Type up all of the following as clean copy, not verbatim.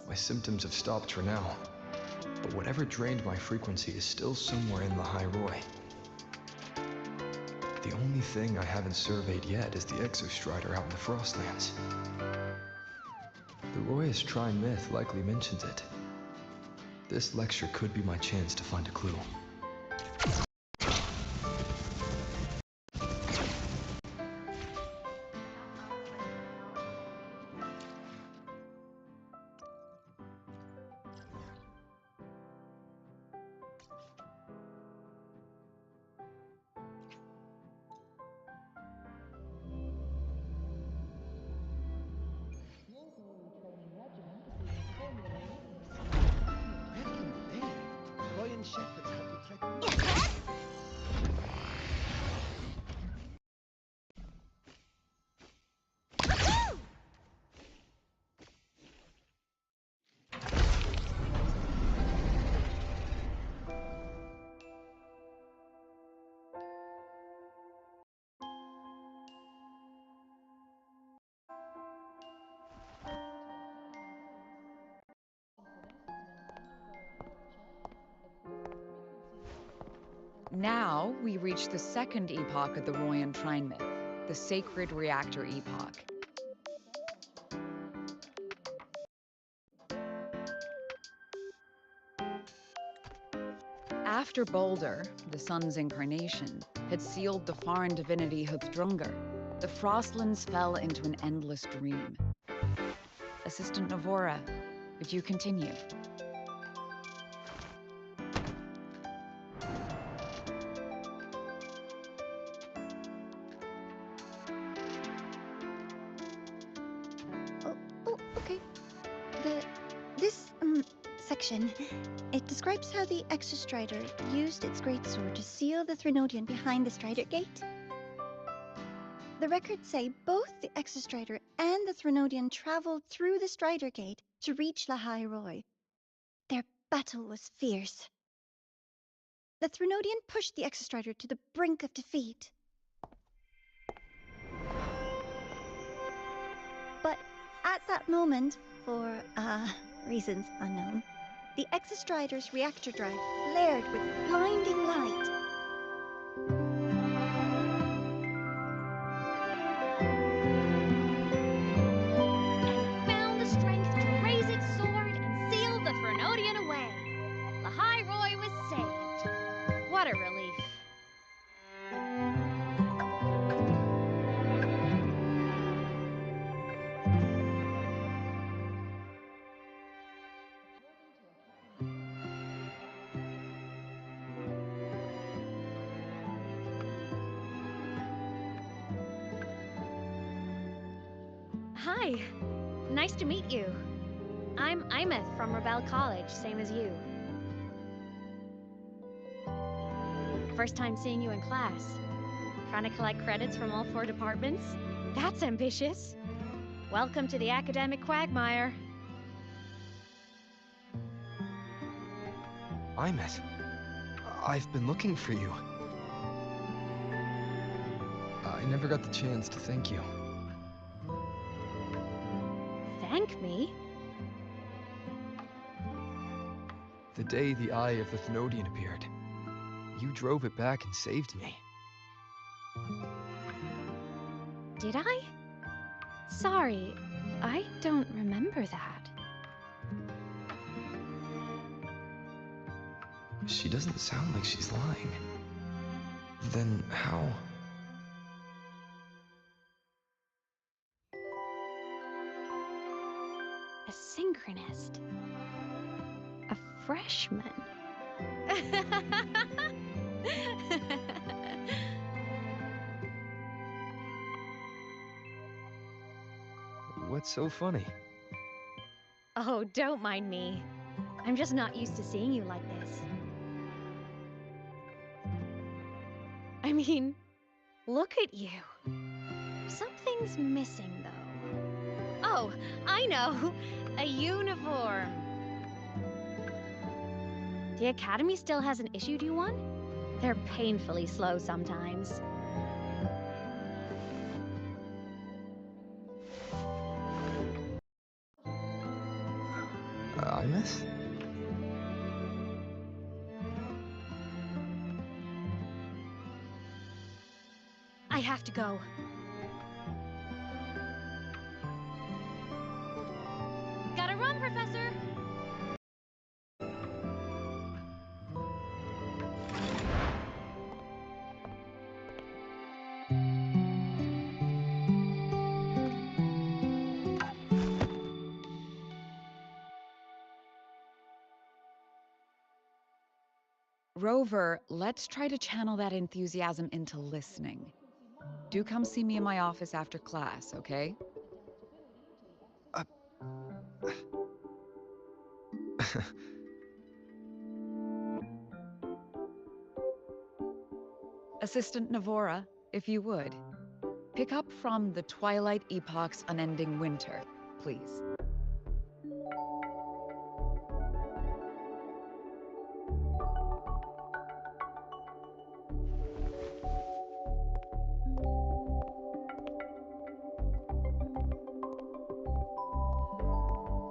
My symptoms have stopped for now. But whatever drained my frequency is still somewhere in the High Roy. The only thing I haven't surveyed yet is the Exostrider out in the Frostlands. The Royus Trine myth likely mentions it. This lecture could be my chance to find a clue. Now we reach the second epoch of the Royan Trine myth, the Sacred Reactor epoch. After Baldur, the sun's incarnation, had sealed the foreign divinity Huthdrungr, the Frostlands fell into an endless dream. Assistant Navora, would you continue? Okay. Section. It describes how the Exostrider used its greatsword to seal the Threnodian behind the Strider Gate. The records say both the Exostrider and the Threnodian traveled through the Strider Gate to reach La High Roy. Their battle was fierce. The Threnodian pushed the Exostrider to the brink of defeat. But at that moment, for reasons unknown, the Exostrider's reactor drive flared with blinding light. And found the strength to raise its sword and seal the Threnodian away. The High Roy was saved. What a relief. Hi, nice to meet you. I'm Aemeath from Rebel College, same as you. First time seeing you in class. Trying to collect credits from all 4 departments? That's ambitious. Welcome to the academic quagmire. Aemeath, I've been looking for you. I never got the chance to thank you. Thank me? The day the Eye of the Thenodian appeared, you drove it back and saved me. Did I? Sorry, I don't remember that. She doesn't sound like she's lying. Then how? A synchronist. A freshman. What's so funny? Oh, don't mind me. I'm just not used to seeing you like this. I mean, look at you. Something's missing, though. Oh, I know! A uniform! The Academy still hasn't issued you one? They're painfully slow sometimes. Aemeath? I have to go. Gotta run, Professor! Rover, let's try to channel that enthusiasm into listening. Do come see me in my office after class, okay? Assistant Navora, if you would. Pick up from the Twilight Epoch's Unending Winter, please.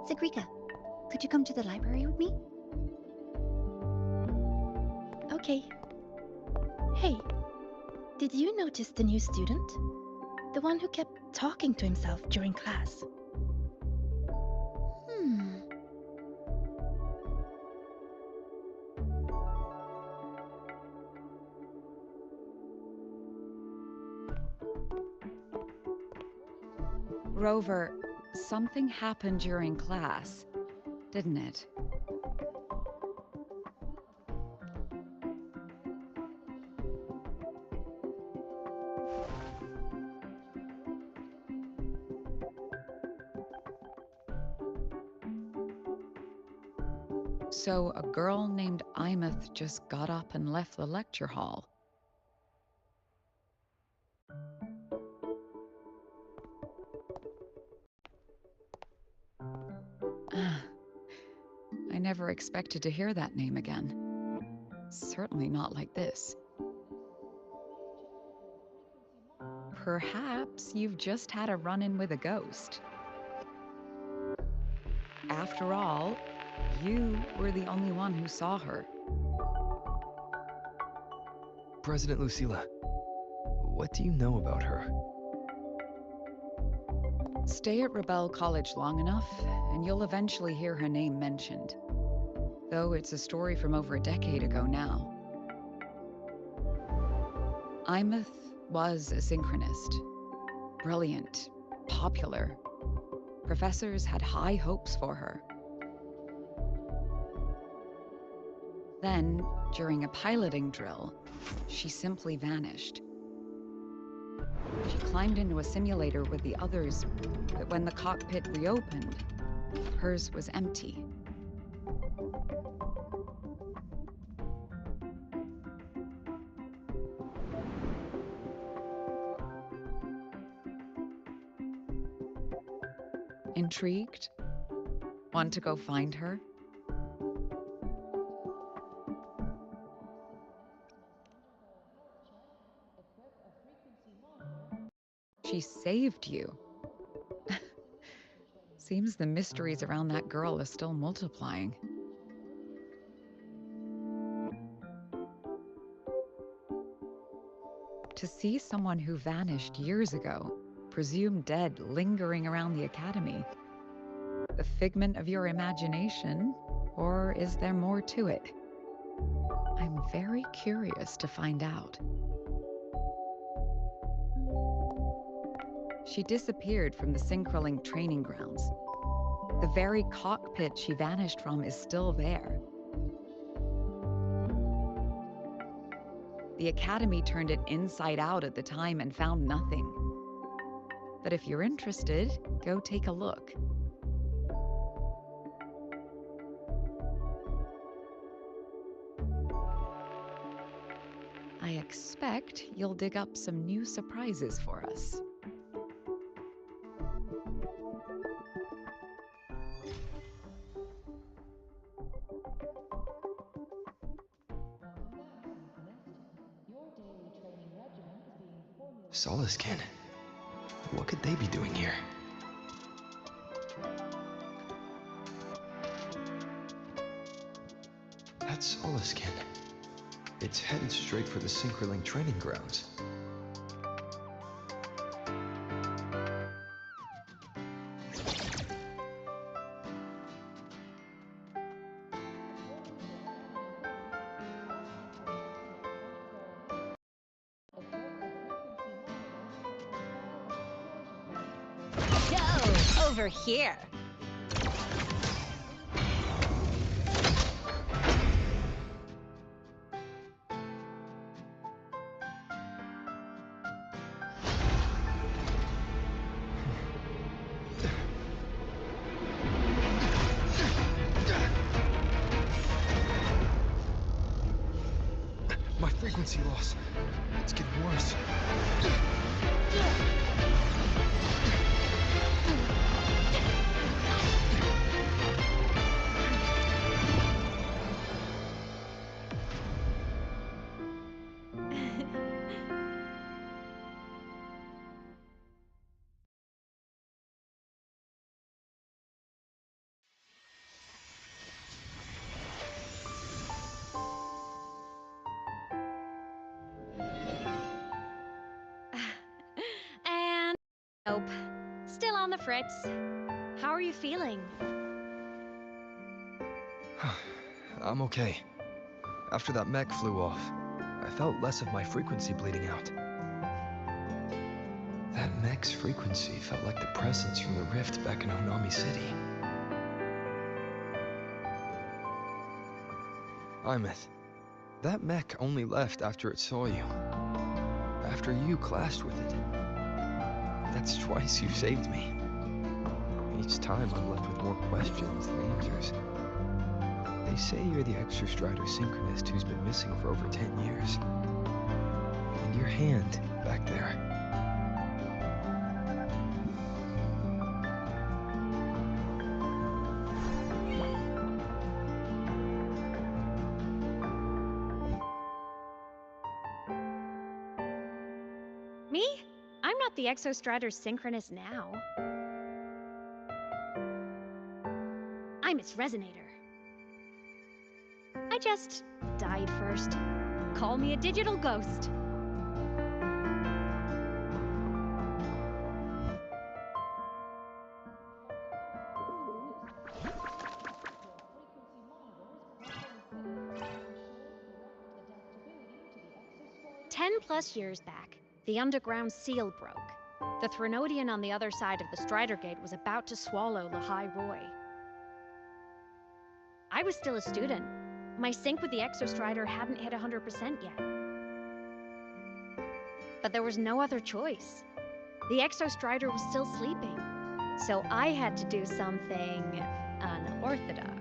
Sigrika, could you come to the library with me? Okay. Hey, did you notice the new student? The one who kept talking to himself during class. Rover, something happened during class, didn't it? So a girl named Aemeath just got up and left the lecture hall. I never expected to hear that name again. Certainly not like this. Perhaps you've just had a run-in with a ghost. After all, you were the only one who saw her. President Lucilla, what do you know about her? Stay at Rebel College long enough, and you'll eventually hear her name mentioned. Though it's a story from over a decade ago now. Aemeath was a synchronist. Brilliant, popular. Professors had high hopes for her. Then, during a piloting drill, she simply vanished. She climbed into a simulator with the others, but when the cockpit reopened, hers was empty. Intrigued? Want to go find her? She saved you. Seems the mysteries around that girl are still multiplying. To see someone who vanished years ago, presumed dead, lingering around the academy, the figment of your imagination, or is there more to it? I'm very curious to find out. She disappeared from the Synchroling training grounds. The very cockpit she vanished from is still there. The Academy turned it inside out at the time and found nothing. But if you're interested, go take a look. I expect you'll dig up some new surprises for us. Solaskin. What could they be doing here? That's Oliskin. It's headed straight for the Synchroling training grounds. Go over here. My frequency loss. It's getting worse. And nope. Still on the fritz. How are you feeling? I'm okay. After that mech flew off, I felt less of my frequency bleeding out. That mech's frequency felt like the presence from the rift back in Honami City. Aemeath, that mech only left after it saw you. After you clashed with it. That's twice you saved me. Each time I'm left with more questions than answers. They say you're the Exostrider Synchronist who's been missing for over 10 years. And your hand, back there. Me? I'm not the Exostrider Synchronist now. I'm its Resonator. I just died first. Call me a digital ghost. +10 years back, the underground seal broke. The Threnodian on the other side of the Strider Gate was about to swallow Lahai Roy. I was still a student. My sync with the Exostrider hadn't hit 100% yet. But there was no other choice. The Exostrider was still sleeping, so I had to do something unorthodox.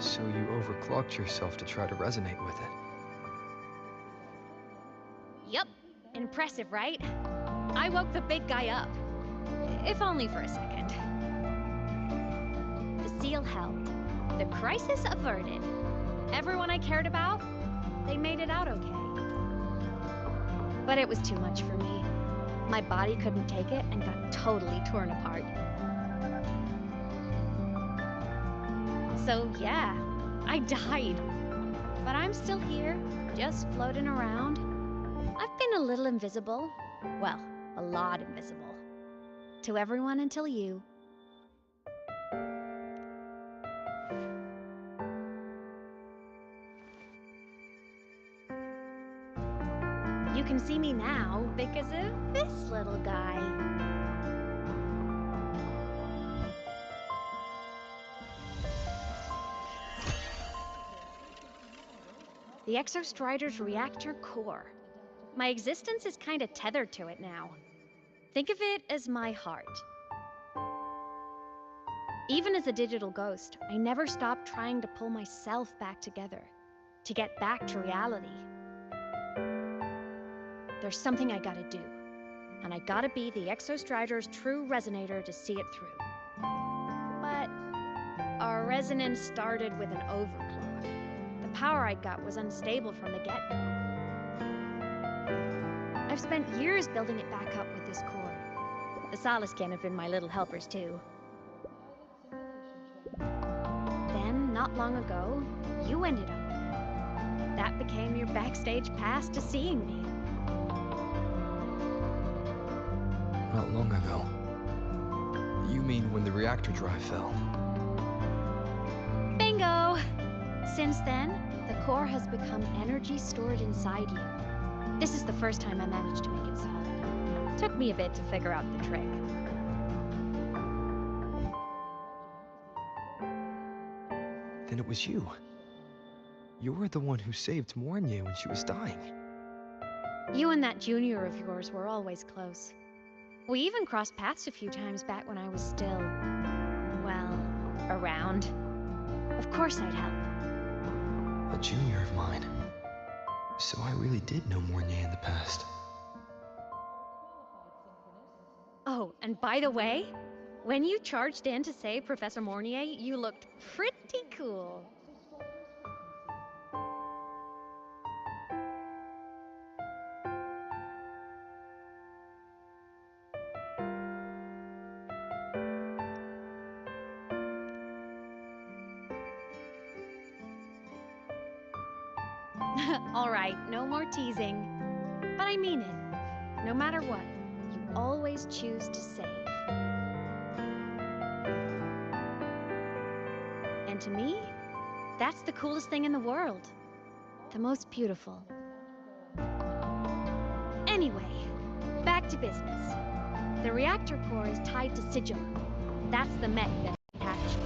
So you overclocked yourself to try to resonate with it. Yup. Impressive, right? I woke the big guy up. If only for a second. The seal held. The crisis averted. Everyone I cared about, they made it out okay. But it was too much for me. My body couldn't take it and got totally torn apart. So yeah, I died. But I'm still here, just floating around. I've been a little invisible. Well, a lot invisible. To everyone until you. You can see me now because of this little guy. The Exostrider's reactor core. My existence is kinda tethered to it now. Think of it as my heart. Even as a digital ghost, I never stopped trying to pull myself back together, to get back to reality. There's something I gotta do, and I gotta be the Exostrider's true resonator to see it through. But our resonance started with an overclock. The power I got was unstable from the get-go. I've spent years building it back up with this core. The Soliskin have been my little helpers too. not long ago, you ended up with it. That became your backstage pass to seeing me. Not long ago. You mean when the reactor drive fell? Bingo! Since then, the core has become energy stored inside you. This is the first time I managed to make it solid. Took me a bit to figure out the trick. Then it was you. You were the one who saved Mornier when she was dying. You and that junior of yours were always close. We even crossed paths a few times back when I was still, well, around. Of course I'd help. A junior of mine. So I really did know Mornier in the past. Oh, and by the way, when you charged in to save Professor Mornier, you looked pretty cool. All right, no more teasing. But I mean it. No matter what, you always choose to save. And to me, that's the coolest thing in the world. The most beautiful. Anyway, back to business. The reactor core is tied to Sigilum. That's the mech that attached me.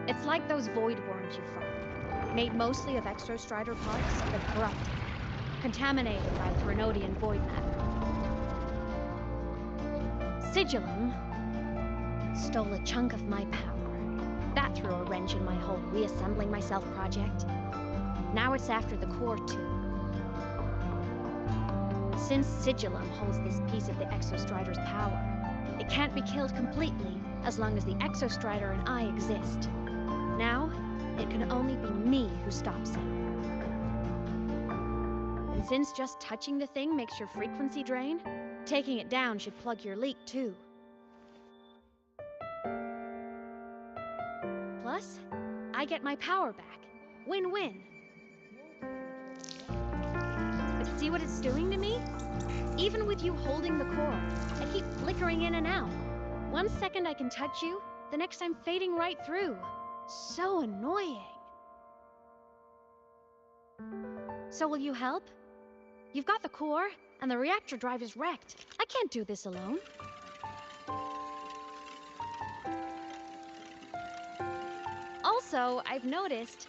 It's like those void worms you fought, made mostly of exostrider parts, but corrupted, contaminated by Threnodian void matter. Sigilum stole a chunk of my power. That threw a wrench in my whole reassembling myself project. Now it's after the core too. Since Sigilum holds this piece of the exostrider's power, it can't be killed completely as long as the exostrider and I exist. Now, it can only be me who stops it. And since just touching the thing makes your frequency drain, taking it down should plug your leak too. Plus, I get my power back. Win-win. But see what it's doing to me? Even with you holding the core, I keep flickering in and out. One second I can touch you, the next I'm fading right through. So annoying. So will you help? You've got the core, and the reactor drive is wrecked. I can't do this alone. Also, I've noticed,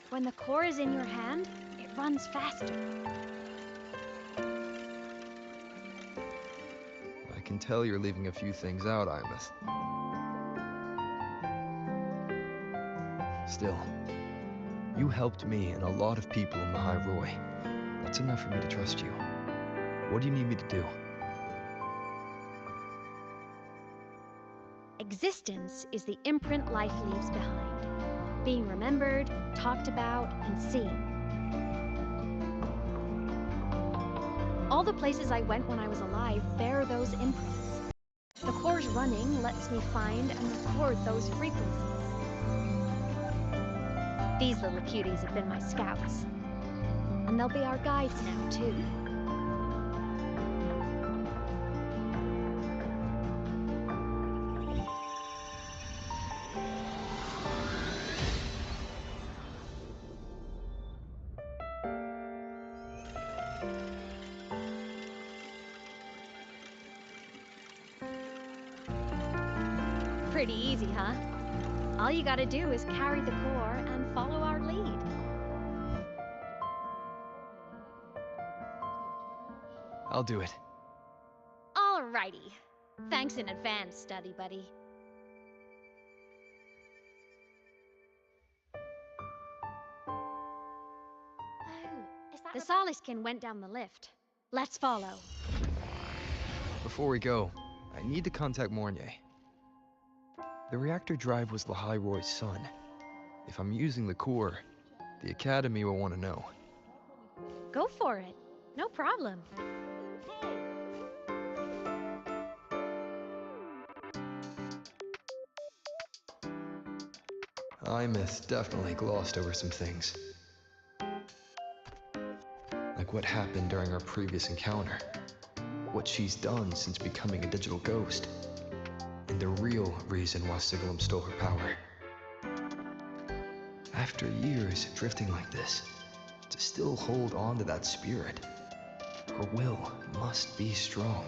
when the core is in your hand, it runs faster. I can tell you're leaving a few things out, Aemeath. Still, you helped me and a lot of people in the High Roy. That's enough for me to trust you. What do you need me to do? Existence is the imprint life leaves behind. Being remembered, talked about, and seen. All the places I went when I was alive bear those imprints. The core's running lets me find and record those frequencies. These little cuties have been my scouts. And they'll be our guides now, too. Pretty easy, huh? All you gotta do is carry the core and follow our lead. I'll do it. Alrighty. Thanks in advance, study buddy. The Soliskin went down the lift. Let's follow. Before we go, I need to contact Mornier. The reactor drive was Lahai-Roy's son. If I'm using the core, the Academy will want to know. Go for it. No problem. Aemeath definitely glossed over some things. Like what happened during our previous encounter. What she's done since becoming a digital ghost. And the real reason why Sigalum stole her power. After years drifting like this, to still hold on to that spirit, her will must be strong.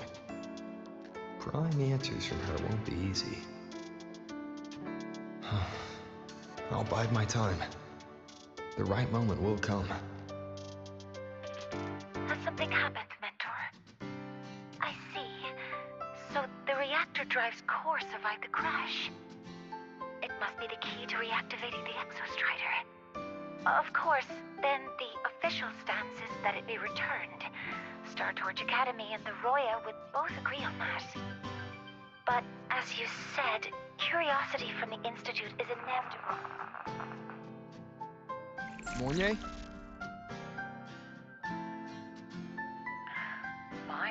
Prying answers from her won't be easy. I'll bide my time. The right moment will come. Has something happened, Mentor? I see. So the reactor drive's core survived the crash. It must be the key to reactivating the Exostrider. Of course, then the official stance is that it be returned. Star Torch Academy and the Roya would both agree on that. But, as you said, curiosity from the Institute is inevitable. Mornier?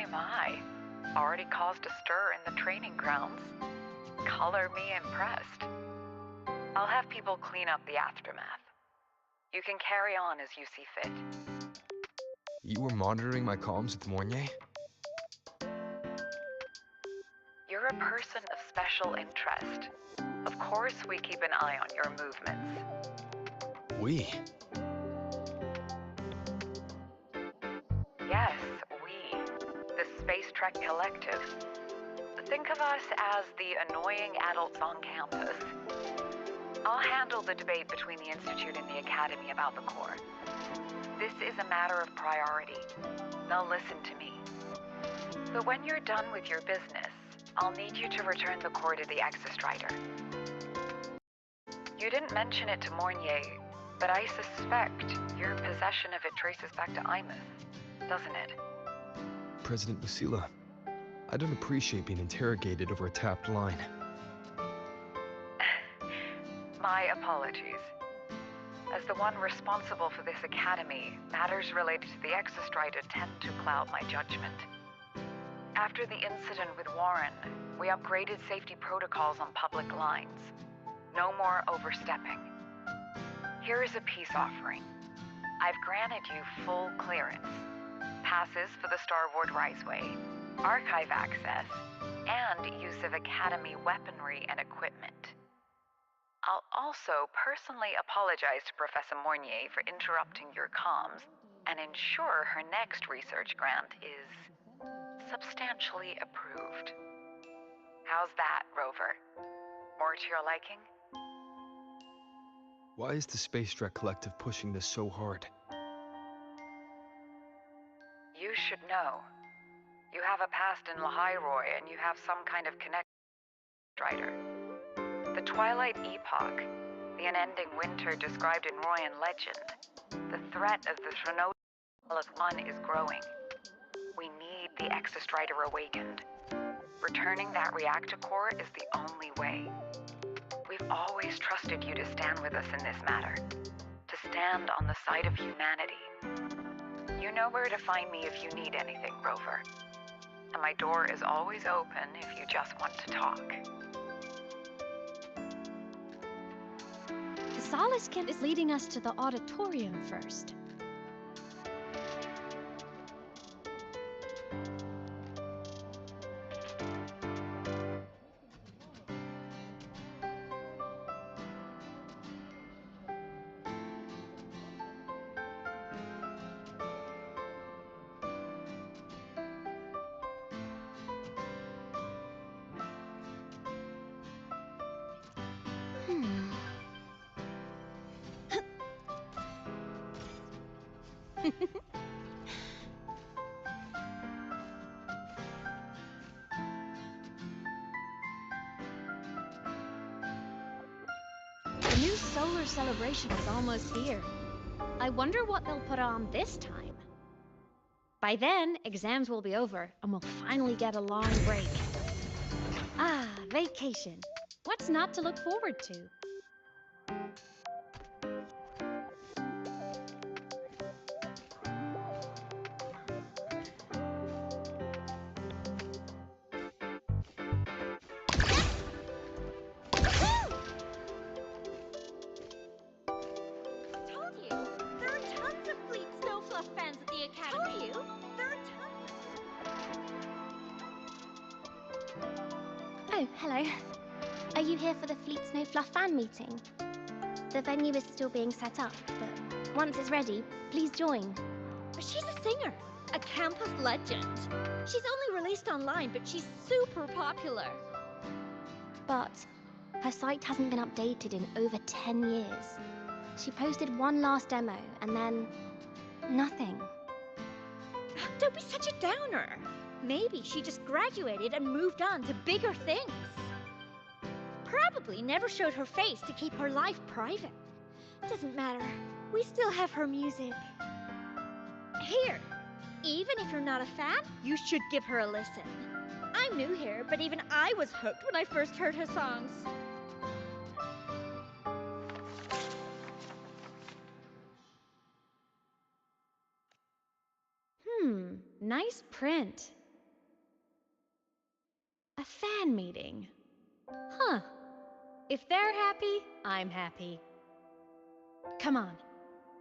My. Already caused a stir in the training grounds. Color me impressed. I'll have people clean up the aftermath. You can carry on as you see fit. You were monitoring my comms with Mornier? You're a person of special interest. Of course we keep an eye on your movements. We? Yes, we. The Space Trek Collective. Think of us as the annoying adults on campus. I'll handle the debate between the Institute and the Academy about the core. This is a matter of priority. Now listen to me. But when you're done with your business, I'll need you to return the core to the Exostrider. You didn't mention it to Mornier, but I suspect your possession of it traces back to Aemeath, doesn't it? President Lucilla, I don't appreciate being interrogated over a tapped line. My apologies. As the one responsible for this academy, matters related to the Exostrider tend to cloud my judgment. After the incident with Warren, we upgraded safety protocols on public lines. No more overstepping. Here is a peace offering. I've granted you full clearance, passes for the Starboard Riseway, archive access, and use of Academy weaponry and equipment. I'll also personally apologize to Professor Mornier for interrupting your comms and ensure her next research grant is substantially approved. How's that, Rover? More to your liking? Why is the Space Trek Collective pushing this so hard? You should know. You have a past in Lahai-Roy and you have some kind of connection with Strider. The Twilight Epoch, the unending winter described in Royan legend, the threat of the Trinodal is growing. We need the Exostrider awakened. Returning that reactor core is the only way. We've always trusted you to stand with us in this matter, to stand on the side of humanity. You know where to find me if you need anything, Rover. and my door is always open if you just want to talk. The Saliskin is leading us to the auditorium first. The new solar celebration is almost here. I wonder what they'll put on this time. By then, exams will be over, and we'll finally get a long break. Ah, vacation. What's not to look forward to? Told you, there are tons of Fleet Snowfluff fans at the Academy. Told you, there are tons. Oh, hello. Are you here for the Fleet Snowfluff fan meeting? The venue is still being set up, but once it's ready, please join. She's a singer, a campus legend. She's only released online, but she's super popular. But her site hasn't been updated in over 10 years. She posted one last demo, and then nothing. Don't be such a downer. Maybe she just graduated and moved on to bigger things. Probably never showed her face to keep her life private. Doesn't matter. We still have her music. Here, even if you're not a fan, you should give her a listen. I'm new here, but even I was hooked when I first heard her songs. Nice print. A fan meeting. Huh. If they're happy, I'm happy. Come on.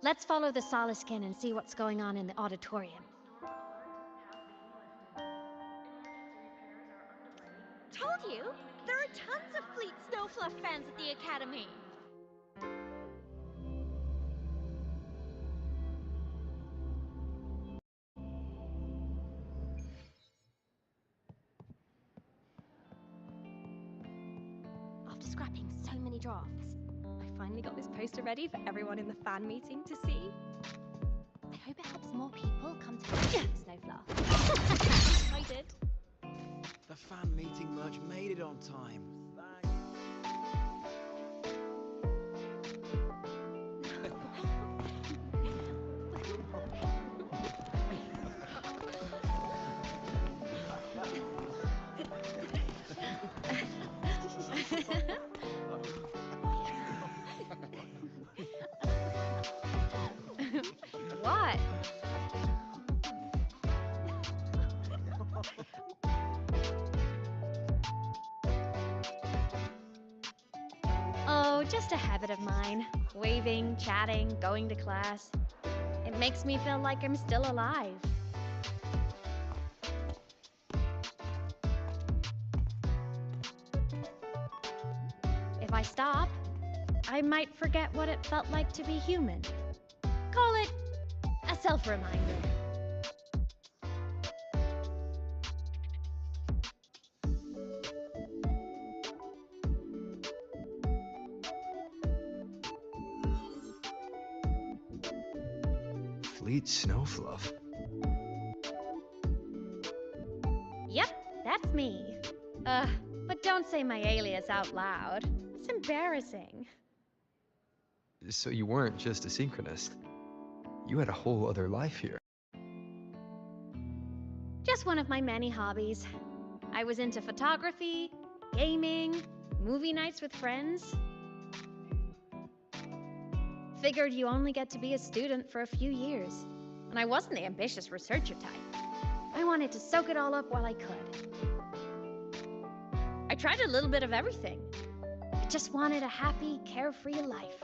Let's follow the Saliskin and see what's going on in the auditorium. Told you, there are tons of Fleet Snowfluff fans at the Academy. After scrapping so many drafts, I finally got this poster ready for everyone in the fan meeting to see. I hope it helps more people come to the Snowfluff. I did. The fan meeting merch made it on time. What? Oh, just a habit of mine. Waving, chatting, going to class. It makes me feel like I'm still alive. If I stop, I might forget what it felt like to be human. Call it a self-reminder. Fleet Snowfluff. Yep, that's me. But don't say my alias out loud. It's embarrassing. So you weren't just a synchronist. You had a whole other life here. Just one of my many hobbies. I was into photography, gaming, movie nights with friends. Figured you only get to be a student for a few years. And I wasn't the ambitious researcher type. I wanted to soak it all up while I could. I tried a little bit of everything. I just wanted a happy, carefree life.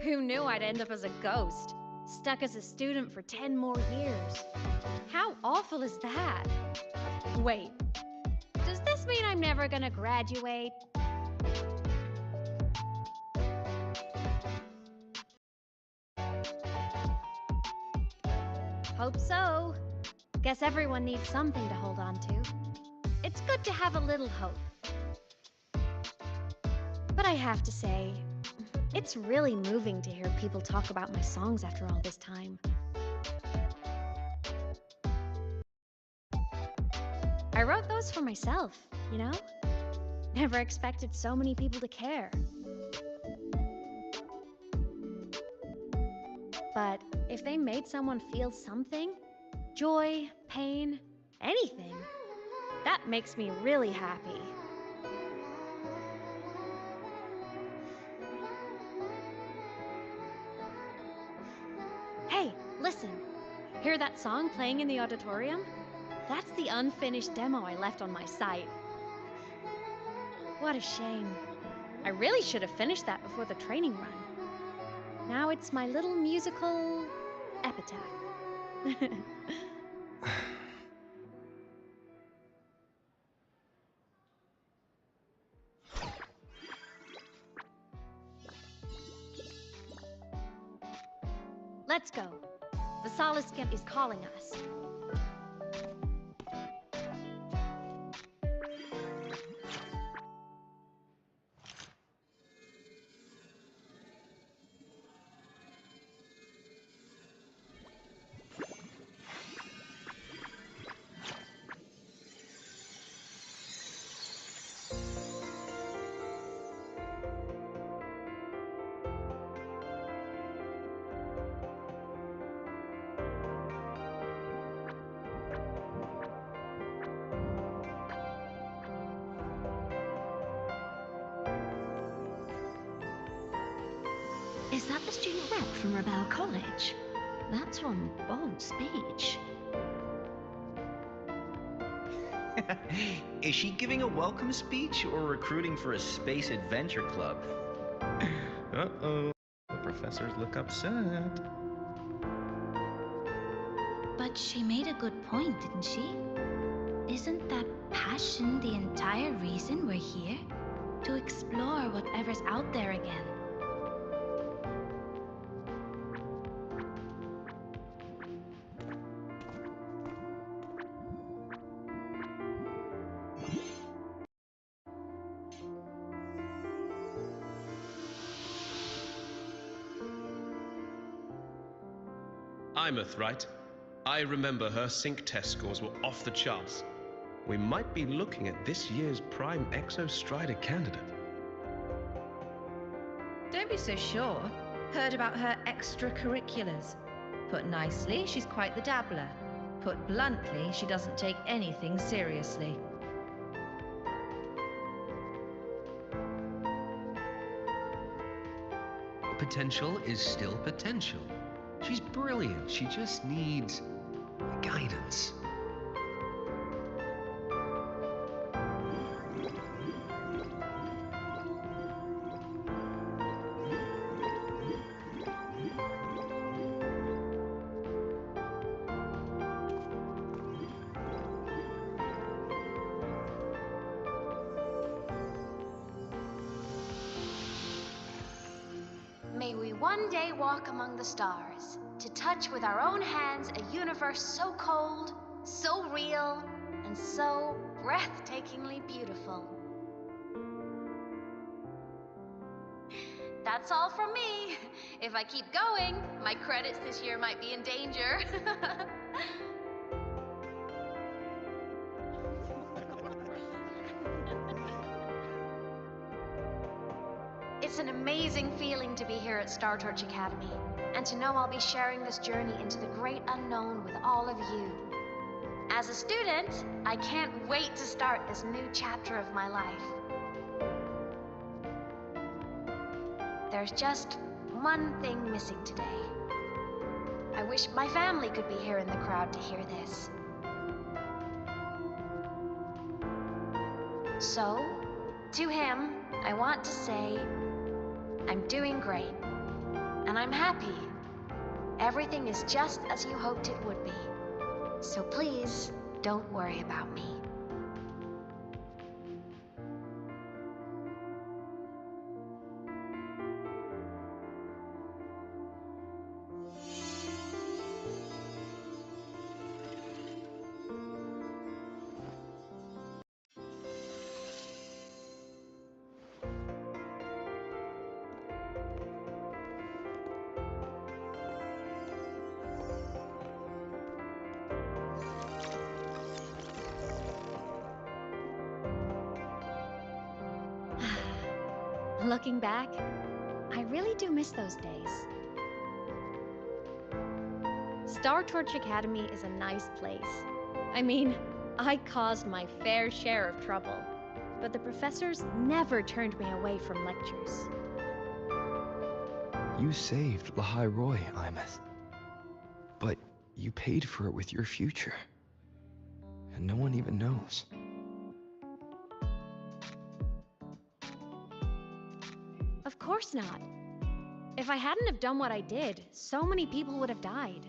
Who knew I'd end up as a ghost, stuck as a student for 10 more years? How awful is that? Wait, does this mean I'm never gonna graduate? Hope so. Guess everyone needs something to hold on to. It's good to have a little hope. But I have to say, it's really moving to hear people talk about my songs after all this time. I wrote those for myself, you know? Never expected so many people to care. But if they made someone feel something, joy, pain, anything, that makes me really happy. Hey, listen. Hear that song playing in the auditorium? That's the unfinished demo I left on my site. What a shame. I really should have finished that before the training run. Now it's my little musical epitaph. Let's go. The Solace Skimp is calling us. Is that the student rep from Rebel College? That's one bold speech. Is she giving a welcome speech or recruiting for a space adventure club? Uh-oh. The professors look upset. But she made a good point, didn't she? Isn't that passion the entire reason we're here? To explore whatever's out there again. Aemeath, right? I remember her sync test scores were off the charts. We might be looking at this year's prime Exostrider candidate. Don't be so sure. Heard about her extracurriculars. Put nicely, she's quite the dabbler. Put bluntly, she doesn't take anything seriously. Potential is still potential. She's brilliant. She just needs guidance. May we one day walk among the stars, to touch with our own hands a universe so cold, so real, and so breathtakingly beautiful. That's all from me. If I keep going, my credits this year might be in danger. It's an amazing feeling to be here at Star Torch Academy, and to know I'll be sharing this journey into the great unknown with all of you. As a student, I can't wait to start this new chapter of my life. There's just one thing missing today. I wish my family could be here in the crowd to hear this. So, to him, I want to say, I'm doing great, and I'm happy. Everything is just as you hoped it would be. So please, don't worry about me. Looking back, I really do miss those days. Star Torch Academy is a nice place. I mean, I caused my fair share of trouble, but the professors never turned me away from lectures. You saved Lahai Roy, Aemeath. But you paid for it with your future. And no one even knows. Of course not. If I hadn't have done what I did, so many people would have died.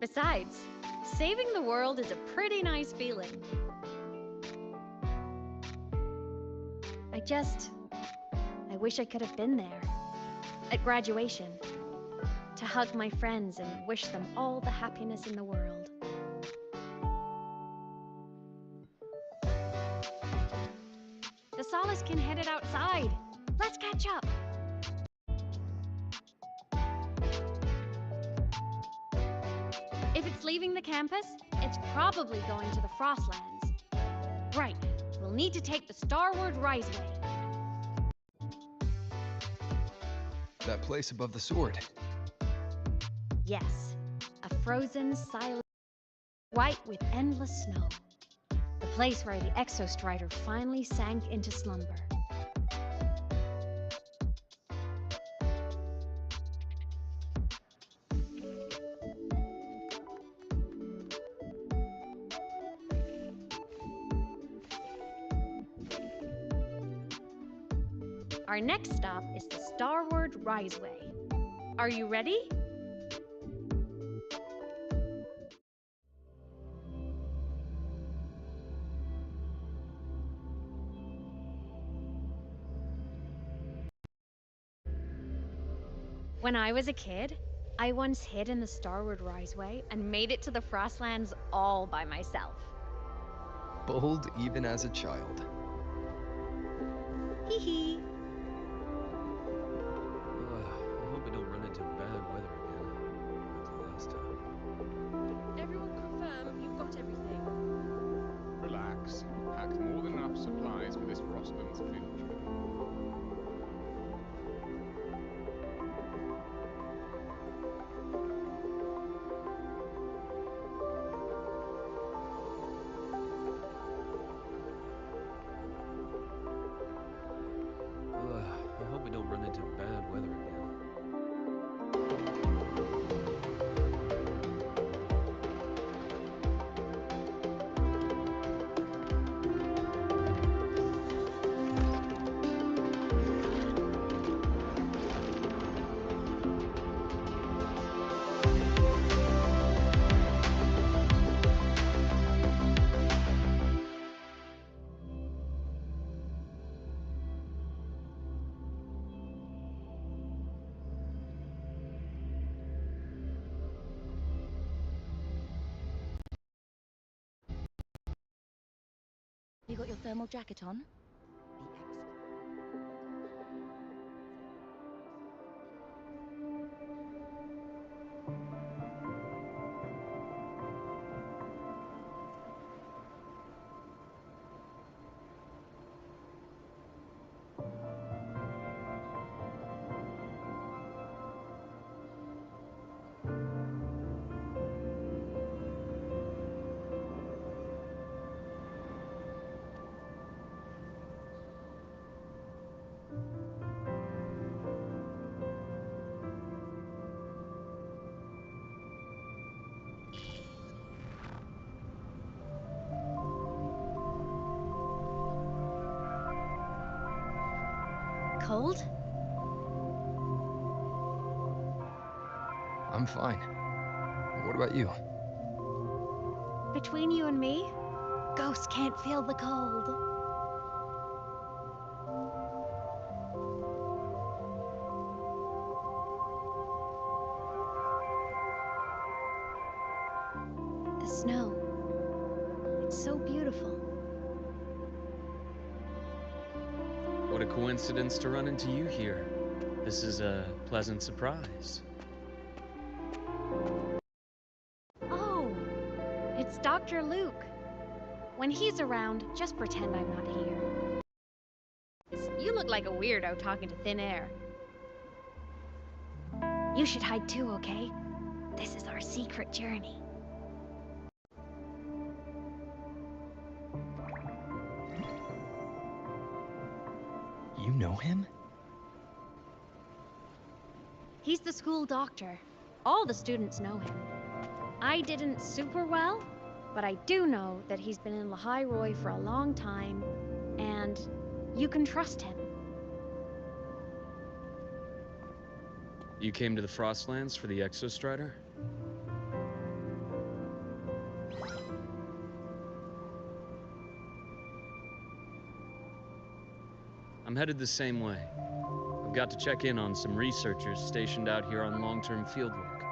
Besides, saving the world is a pretty nice feeling. I wish I could have been there. At graduation. To hug my friends and wish them all the happiness in the world. The Solace can head it outside. Let's catch up. If it's leaving the campus, it's probably going to the Frostlands. Right, we'll need to take the Starward Riseway. That place above the sword. Yes, a frozen, silent, white with endless snow. The place where the Exostrider finally sank into slumber. Our next stop is the Starward Riseway. Are you ready? When I was a kid, I once hid in the Starward Riseway and made it to the Frostlands all by myself. Bold even as a child. Hee hee. I hope we don't run into bad weather again, like the last time. Everyone confirm you've got everything. Relax. Packed more than enough supplies for this Frostland's field trip. I hope we don't run into bad weather again. You got your thermal jacket on? cold? I'm fine. What about you? Between you and me, ghosts can't feel the cold. The snow. It's so beautiful. What a coincidence to run into you here. This is a pleasant surprise. Oh, it's Dr. Luke. When he's around, just pretend I'm not here. You look like a weirdo talking to thin air. You should hide too, okay? This is our secret journey. You know him? He's the school doctor. All the students know him. I didn't super well, but I do know that he's been in Lehigh Roy for a long time, and you can trust him. You came to the Frostlands for the Exostrider? I'm headed the same way. I've got to check in on some researchers stationed out here on long-term fieldwork.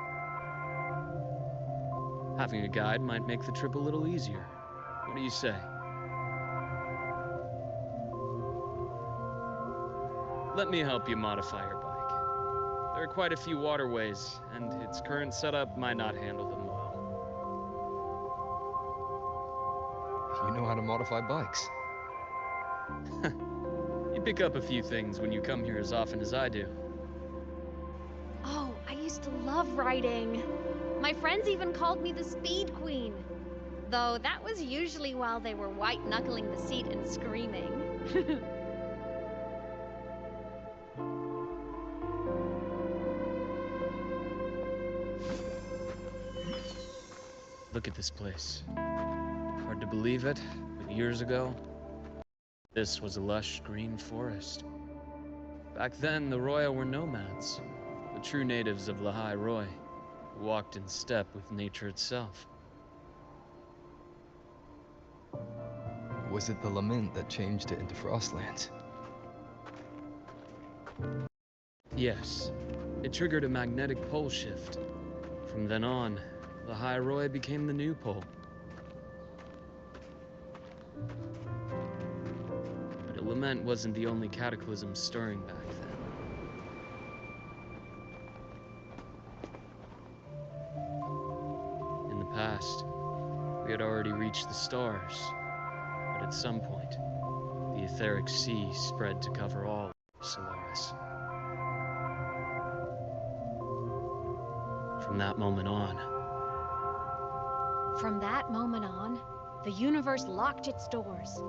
Having a guide might make the trip a little easier. What do you say? Let me help you modify your bike. There are quite a few waterways, and its current setup might not handle them well. You know how to modify bikes. You pick up a few things when you come here as often as I do. Oh, I used to love riding. My friends even called me the Speed Queen. Though that was usually while they were white-knuckling the seat and screaming. Look at this place. Hard to believe it, but years ago, this was a lush green forest. Back then, the Roya were nomads, the true natives of Lehigh Roy, who walked in step with nature itself. Was it the lament that changed it into Frostlands? Yes, it triggered a magnetic pole shift. From then on, Lehigh Roy became the new pole. But a lament wasn't the only cataclysm stirring back then. In the past, we had already reached the stars, but at some point, the etheric sea spread to cover all of Solaris. From that moment on, the universe locked its doors.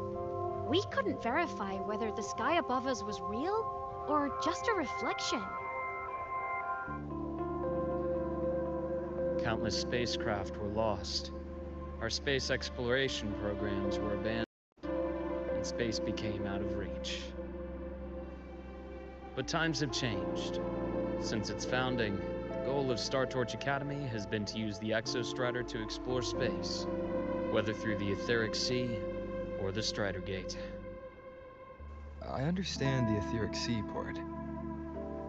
We couldn't verify whether the sky above us was real or just a reflection. countless spacecraft were lost. Our space exploration programs were abandoned, and space became out of reach. But times have changed. Since its founding, the goal of Star Torch Academy has been to use the Exostrider to explore space, whether through the Etheric Sea or the Strider Gate. I understand the Etheric Sea part,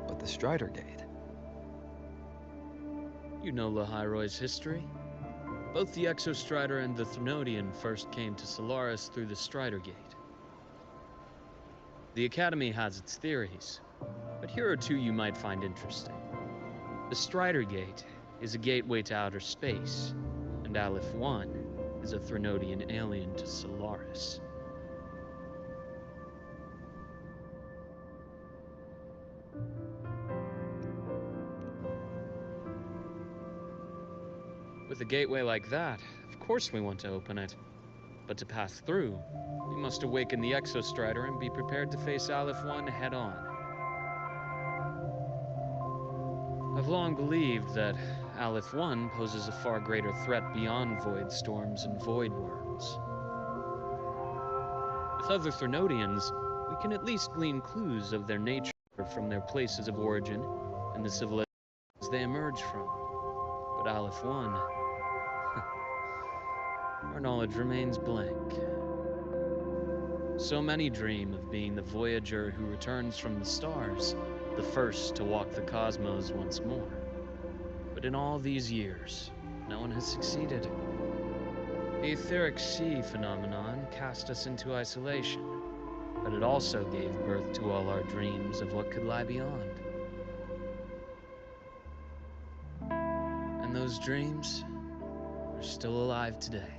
but the Strider Gate? You know Lehigh Roy's history. Both the Exostrider and the Threnodian first came to Solaris through the Strider Gate. The Academy has its theories, but here are two you might find interesting. The Strider Gate is a gateway to outer space, and Aleph 1 is a Threnodian alien to Solaris. With a gateway like that, of course we want to open it. But to pass through, we must awaken the Exostrider and be prepared to face Aleph 1 head-on. I've long believed that Aleph 1 poses a far greater threat beyond void storms and void worms. With other Threnodians, we can at least glean clues of their nature from their places of origin and the civilizations they emerge from. But Aleph 1, our knowledge remains blank. So many dream of being the voyager who returns from the stars, the first to walk the cosmos once more. But in all these years, no one has succeeded. The etheric sea phenomenon cast us into isolation, but it also gave birth to all our dreams of what could lie beyond. And those dreams are still alive today.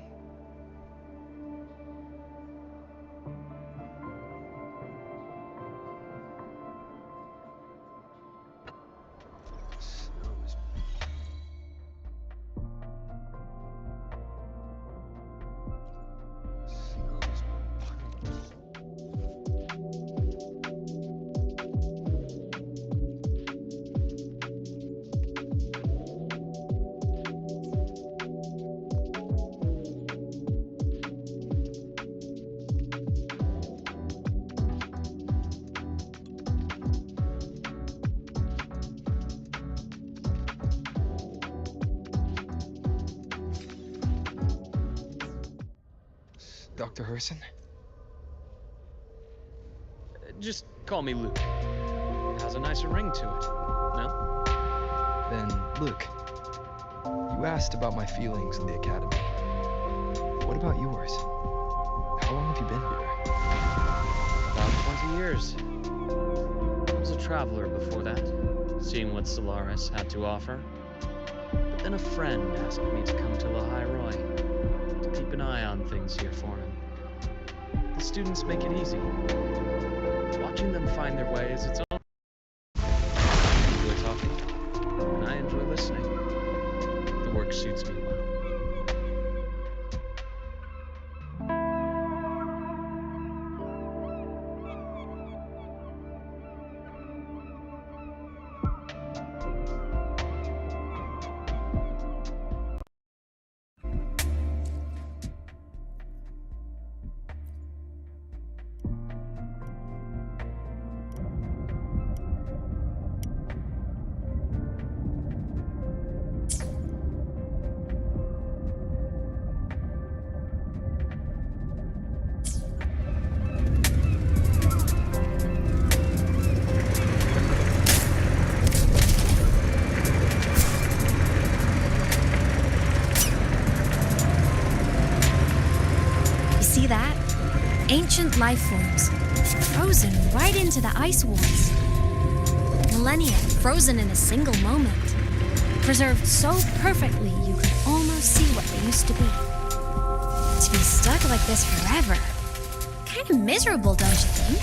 Dr. Herson? Just call me Luke. It has a nicer ring to it, no? Then, Luke, you asked about my feelings in the academy. What about yours? How long have you been here? About 20 years. I was a traveler before that, seeing what Solaris had to offer. But then a friend asked me to come to Lahai Roy, to keep an eye on things here for him. The students make it easy. Watching them find their way is its own. I enjoy talking, and I enjoy listening. The work suits me well. Ancient life forms, frozen right into the ice walls. Millennia frozen in a single moment. Preserved so perfectly you could almost see what they used to be. To be stuck like this forever. Kind of miserable, don't you think?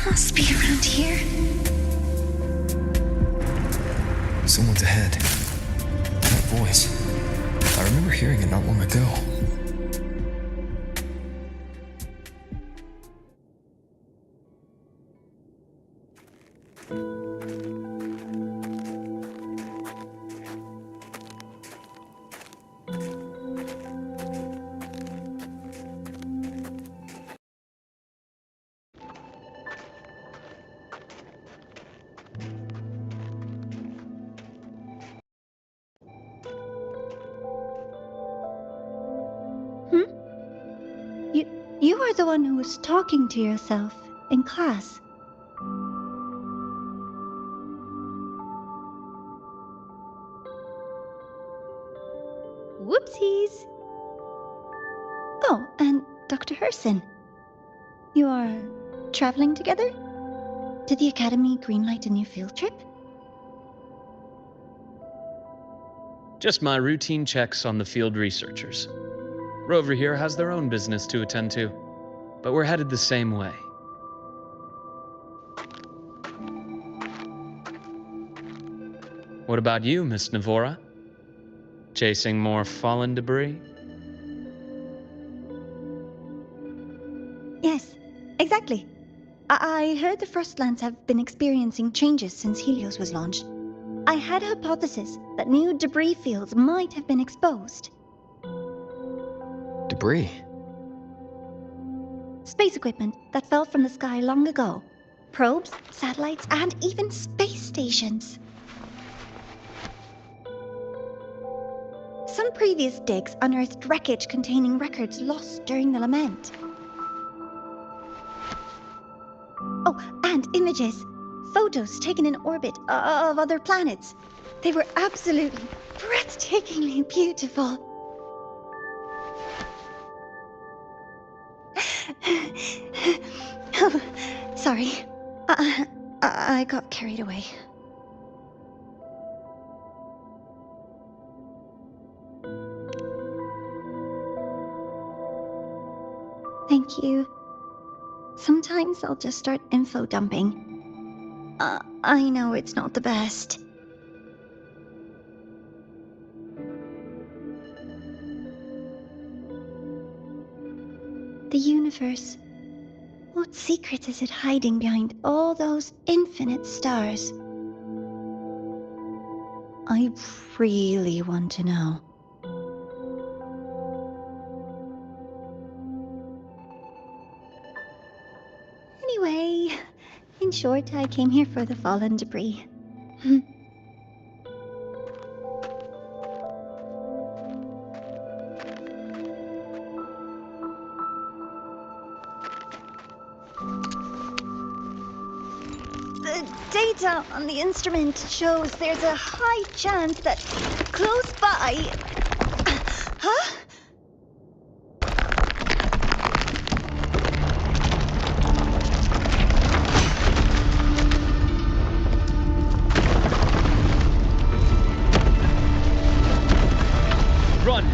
Must be around here. Someone's ahead. That voice. I remember hearing it not long ago. You are the one who was talking to yourself in class. Whoopsies! Oh, and Dr. Herson. You are traveling together? Did the Academy greenlight a new field trip? Just my routine checks on the field researchers. Rover here has their own business to attend to, but we're headed the same way. What about you, Miss Navora? Chasing more fallen debris? Yes, exactly. I heard the Frostlands have been experiencing changes since Helios was launched. I had a hypothesis that new debris fields might have been exposed. Debris? Space equipment that fell from the sky long ago. Probes, satellites, and even space stations. Some previous digs unearthed wreckage containing records lost during the lament. Oh, and images. Photos taken in orbit of other planets. They were absolutely breathtakingly beautiful. Oh, sorry. I got carried away. Thank you. Sometimes I'll just start info dumping. I know it's not the best. The universe. What secret is it hiding behind all those infinite stars? I really want to know. Anyway, in short, I came here for the fallen debris. The data on the instrument shows there's a high chance that close by... Huh? Run!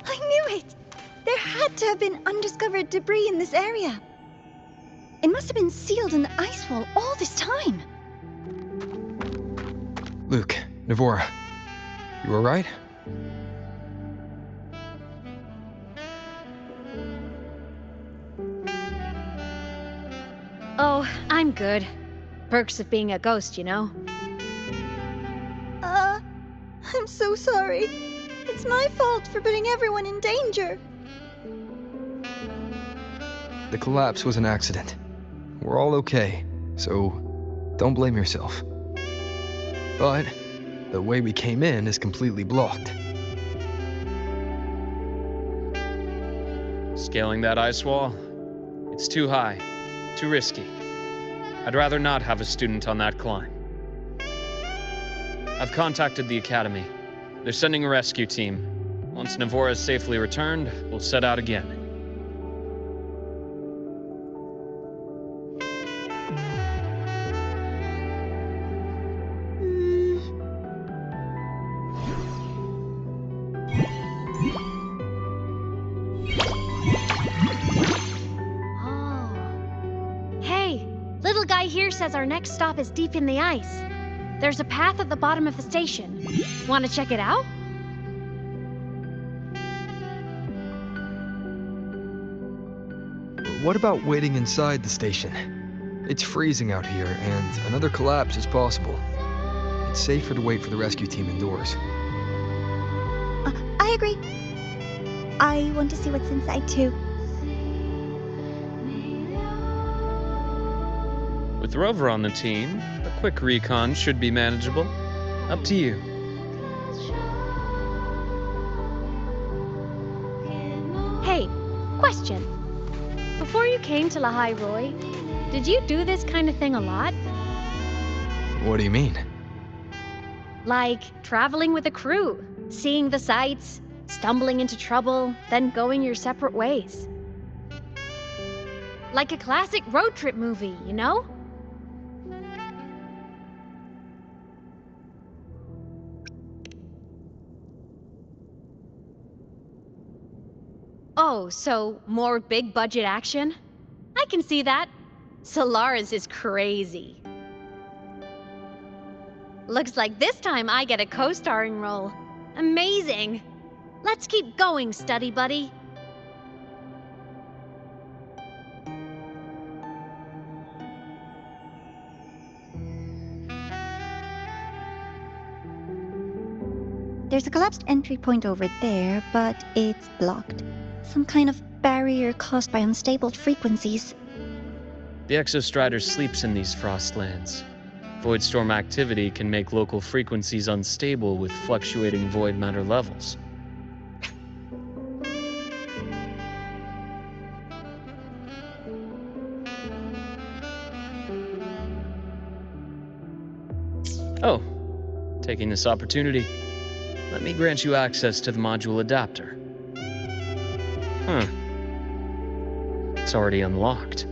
I knew it! There had to have been undiscovered debris in this area. It must have been sealed in the ice wall all this time. Luke, Navora, you alright? Oh, I'm good. Perks of being a ghost, you know? I'm so sorry. It's my fault for putting everyone in danger. The collapse was an accident. We're all okay, so don't blame yourself. But the way we came in is completely blocked. Scaling that ice wall? It's too high, too risky. I'd rather not have a student on that climb. I've contacted the Academy. They're sending a rescue team. Once Navora is safely returned, we'll set out again. Hey, little guy here says our next stop is deep in the ice. There's a path at the bottom of the station. Want to check it out? What about waiting inside the station? It's freezing out here, and another collapse is possible. It's safer to wait for the rescue team indoors. I agree. I want to see what's inside too. With Rover on the team, a quick recon should be manageable. Up to you. Hey, question. Before you came to Lahai Roy, did you do this kind of thing a lot? What do you mean? Like traveling with a crew, seeing the sights, stumbling into trouble, then going your separate ways. Like a classic road trip movie, you know? Oh, so more big budget action? I can see that. Solaris is crazy. Looks like this time I get a co-starring role. Amazing! Let's keep going, study buddy. There's a collapsed entry point over there, but it's blocked. Some kind of barrier caused by unstable frequencies. The Exostrider sleeps in these frostlands. Void storm activity can make local frequencies unstable with fluctuating void matter levels. Oh, taking this opportunity, let me grant you access to the module adapter. Huh. It's already unlocked.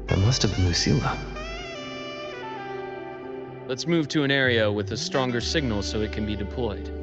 That must have been Lucilla. Let's move to an area with a stronger signal so it can be deployed.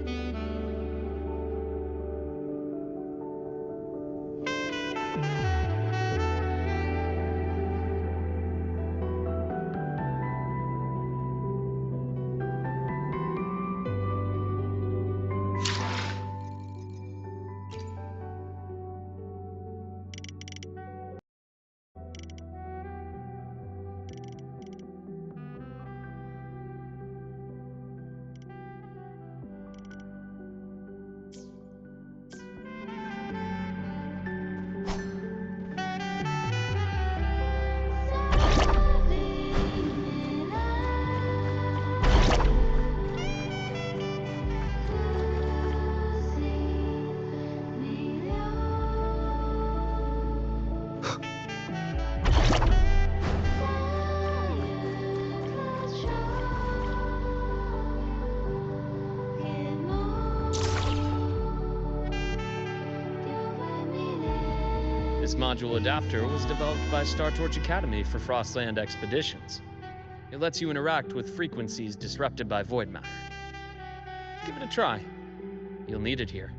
This module adapter was developed by Star Torch Academy for Frostland expeditions. It lets you interact with frequencies disrupted by void matter. Give it a try. You'll need it here.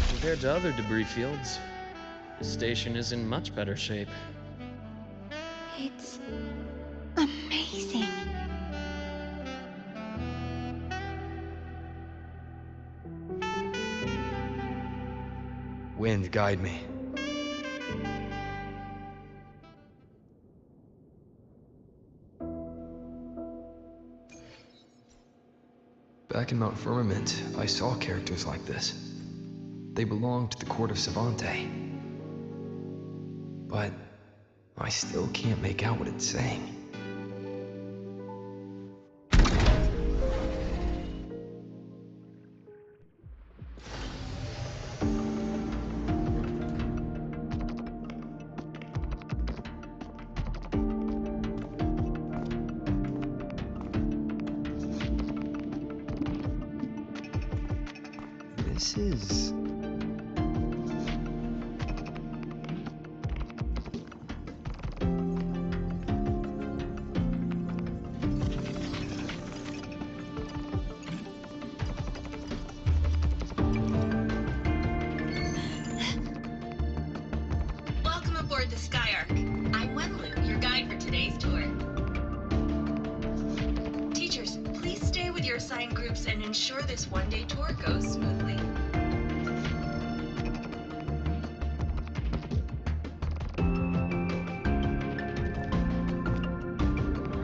Compared to other debris fields, the station is in much better shape. It's amazing. Wind, guide me. Back in Mount Firmament, I saw characters like this. They belonged to the court of Savante. But I still can't make out what it's saying. This is... aboard the Skyark. I'm Wenlu, your guide for today's tour. Teachers, please stay with your assigned groups and ensure this one-day tour goes smoothly.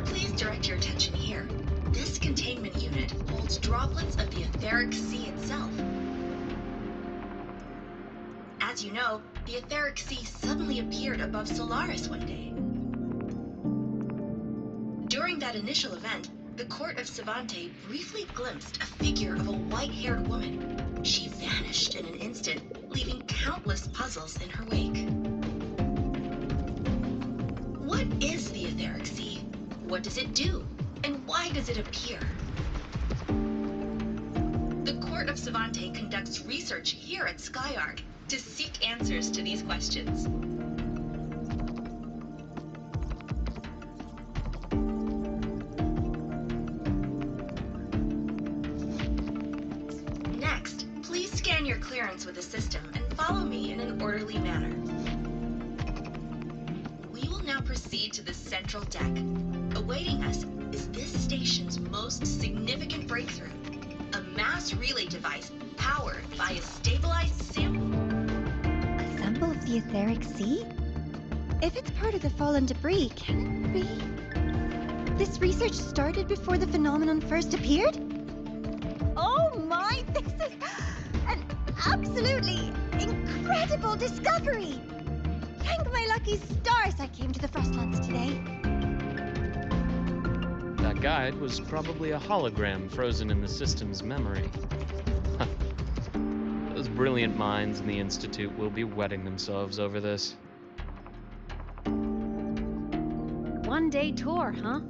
Please direct your attention here. This containment unit holds droplets of the etheric sea itself. As you know, the etheric sea suddenly appeared above Solaris one day. During that initial event, the court of Savante briefly glimpsed a figure of a white-haired woman. She vanished in an instant, leaving countless puzzles in her wake. What is the etheric sea? What does it do? And why does it appear? The court of Savante conducts research here at Skyark to seek answers to these questions. Next, please scan your clearance with the system and follow me in an orderly manner. We will now proceed to the central deck. Awaiting us is this station's most significant breakthrough, a mass relay device powered by a stabilized sample. Sample of the etheric sea? If it's part of the fallen debris, can it be? This research started before the phenomenon first appeared? Oh my, this is an absolutely incredible discovery! Thank my lucky stars I came to the Frostlands today. That guide was probably a hologram frozen in the system's memory. Those brilliant minds in the Institute will be wetting themselves over this. One-day tour, huh?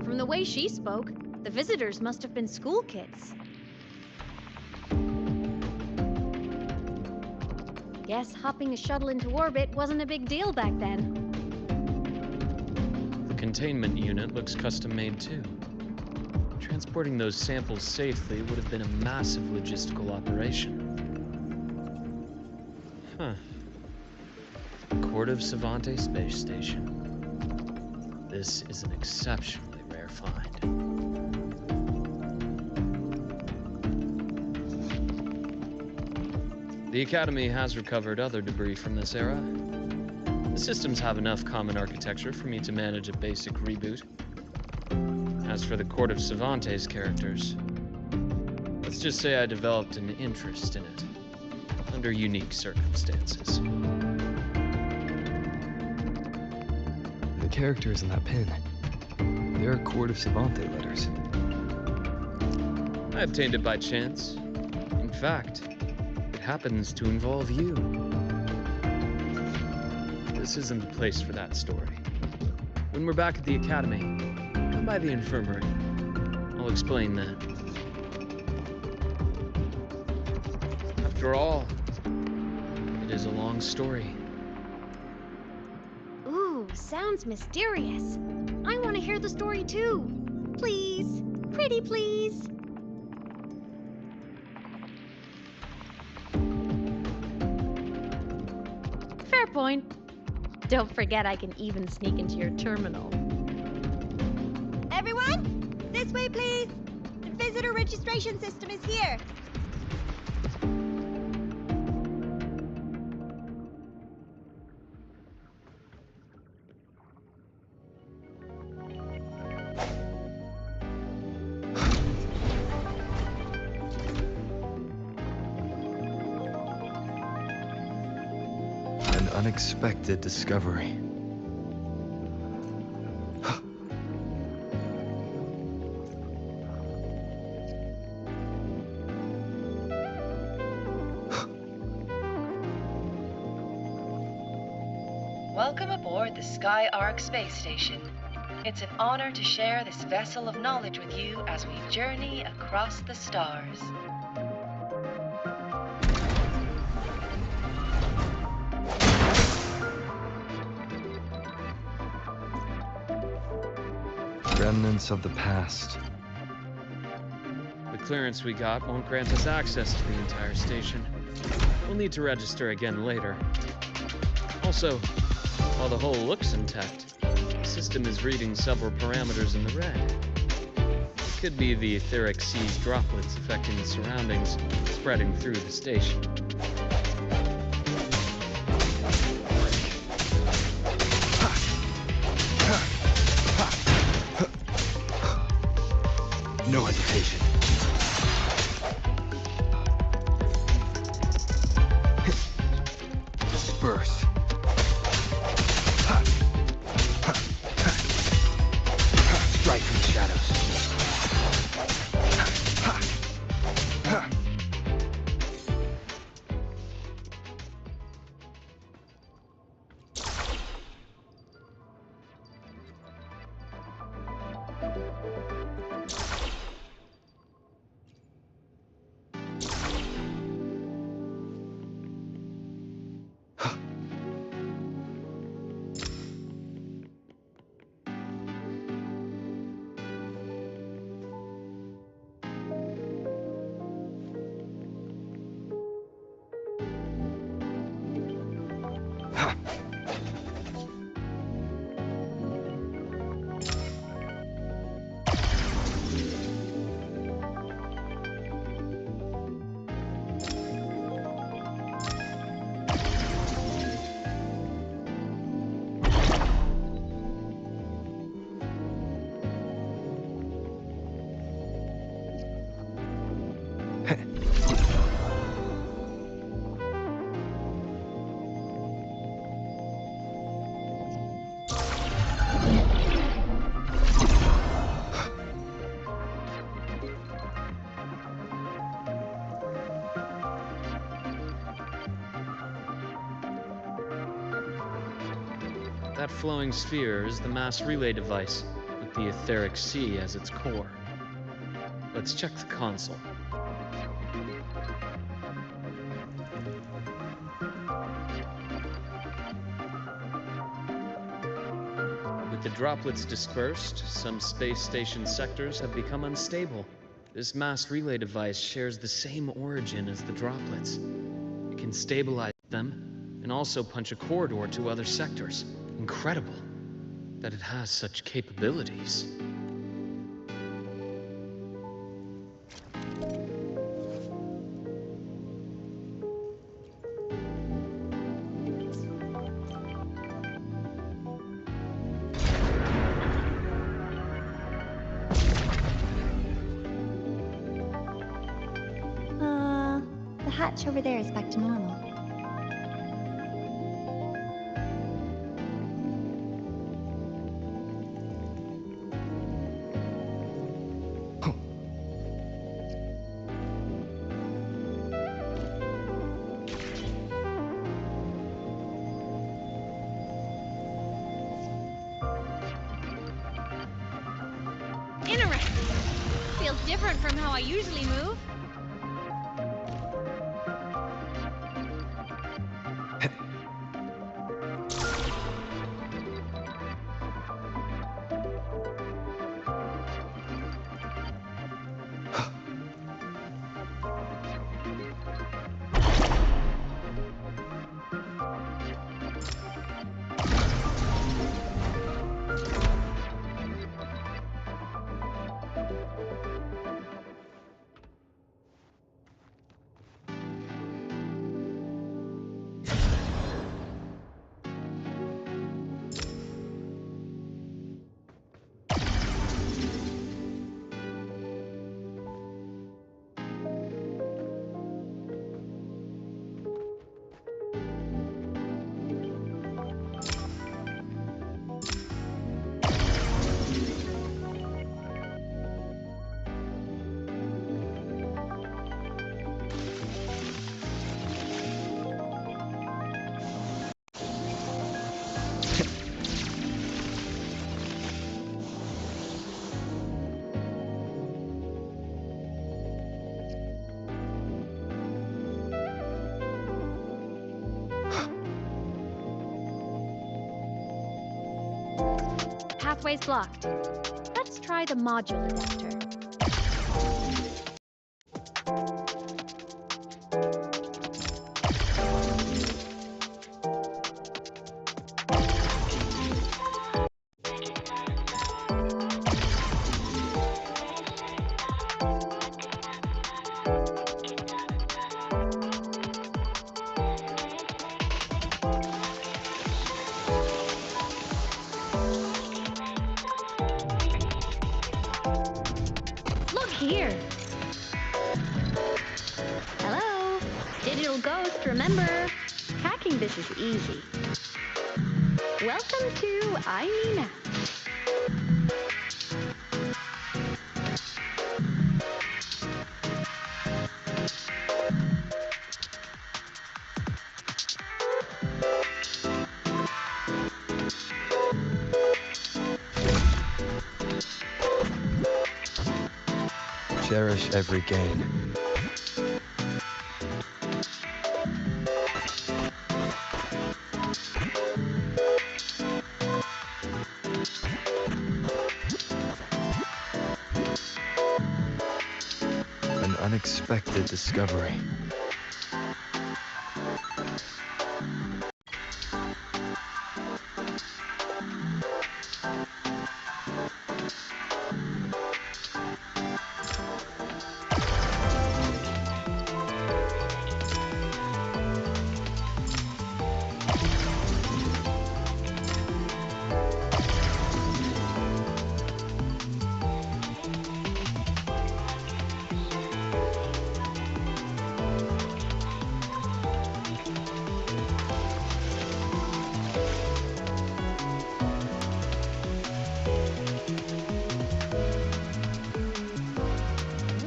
From the way she spoke, the visitors must have been school kids. Guess hopping a shuttle into orbit wasn't a big deal back then. The containment unit looks custom-made too. Transporting those samples safely would have been a massive logistical operation. Huh. Court of Savante Space Station. This is an exceptionally rare find. The Academy has recovered other debris from this era. The systems have enough common architecture for me to manage a basic reboot. As for the Court of Savante's characters, let's just say I developed an interest in it, under unique circumstances. The characters in that pin, they're Court of Savante letters. I obtained it by chance. In fact, it happens to involve you. This isn't the place for that story. When we're back at the Academy, come by the infirmary. I'll explain that. After all, it is a long story. Ooh, sounds mysterious. I want to hear the story too. Please. Pretty please. Fair point. Don't forget I can even sneak into your terminal. Everyone, this way please. The visitor registration system is here. An unexpected discovery. Welcome aboard the Skyark space station. It's an honor to share this vessel of knowledge with you as we journey across the stars. Remnants of the past. The clearance we got won't grant us access to the entire station. We'll need to register again later. Also, While the hull looks intact, the system is reading several parameters in the red. It could be the etheric sea's droplets affecting the surroundings, spreading through the station. No hesitation. Disperse. Strike from the shadows. That flowing sphere is the mass relay device, with the etheric sea as its core. Let's check the console. With the droplets dispersed, some space station sectors have become unstable. This mass relay device shares the same origin as the droplets. It can stabilize them and also punch a corridor to other sectors. Incredible that it has such capabilities. The hatch over there is back to normal. Interesting. Feels different from how I usually move. Pathway's blocked. Let's try the module adapter. remember, hacking this is easy. Welcome to Aemeath. Cherish every gain. An unexpected discovery.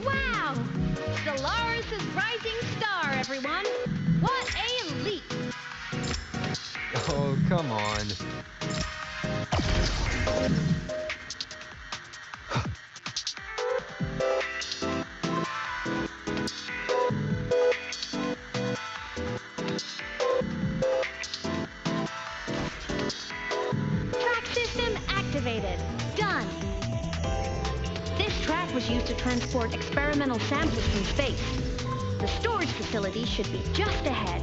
Wow! Stellaris' rising star, everyone! What a leap! Oh, come on. Track system activated. Done. This track was used to transport experimental samples from space. The storage facility should be just ahead.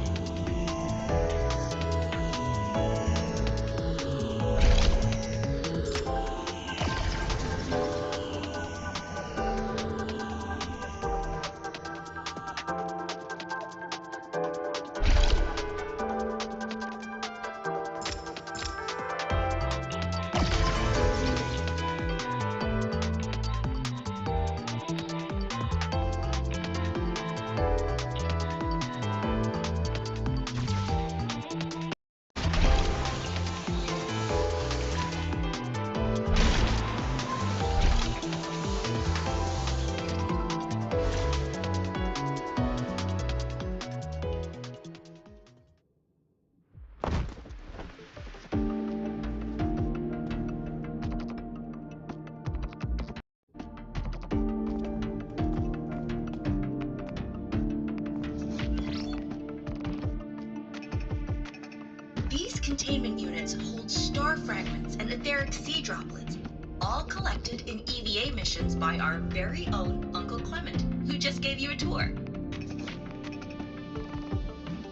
These containment units hold star fragments and etheric sea droplets, all collected in EVA missions by our very own Uncle Clement, who just gave you a tour.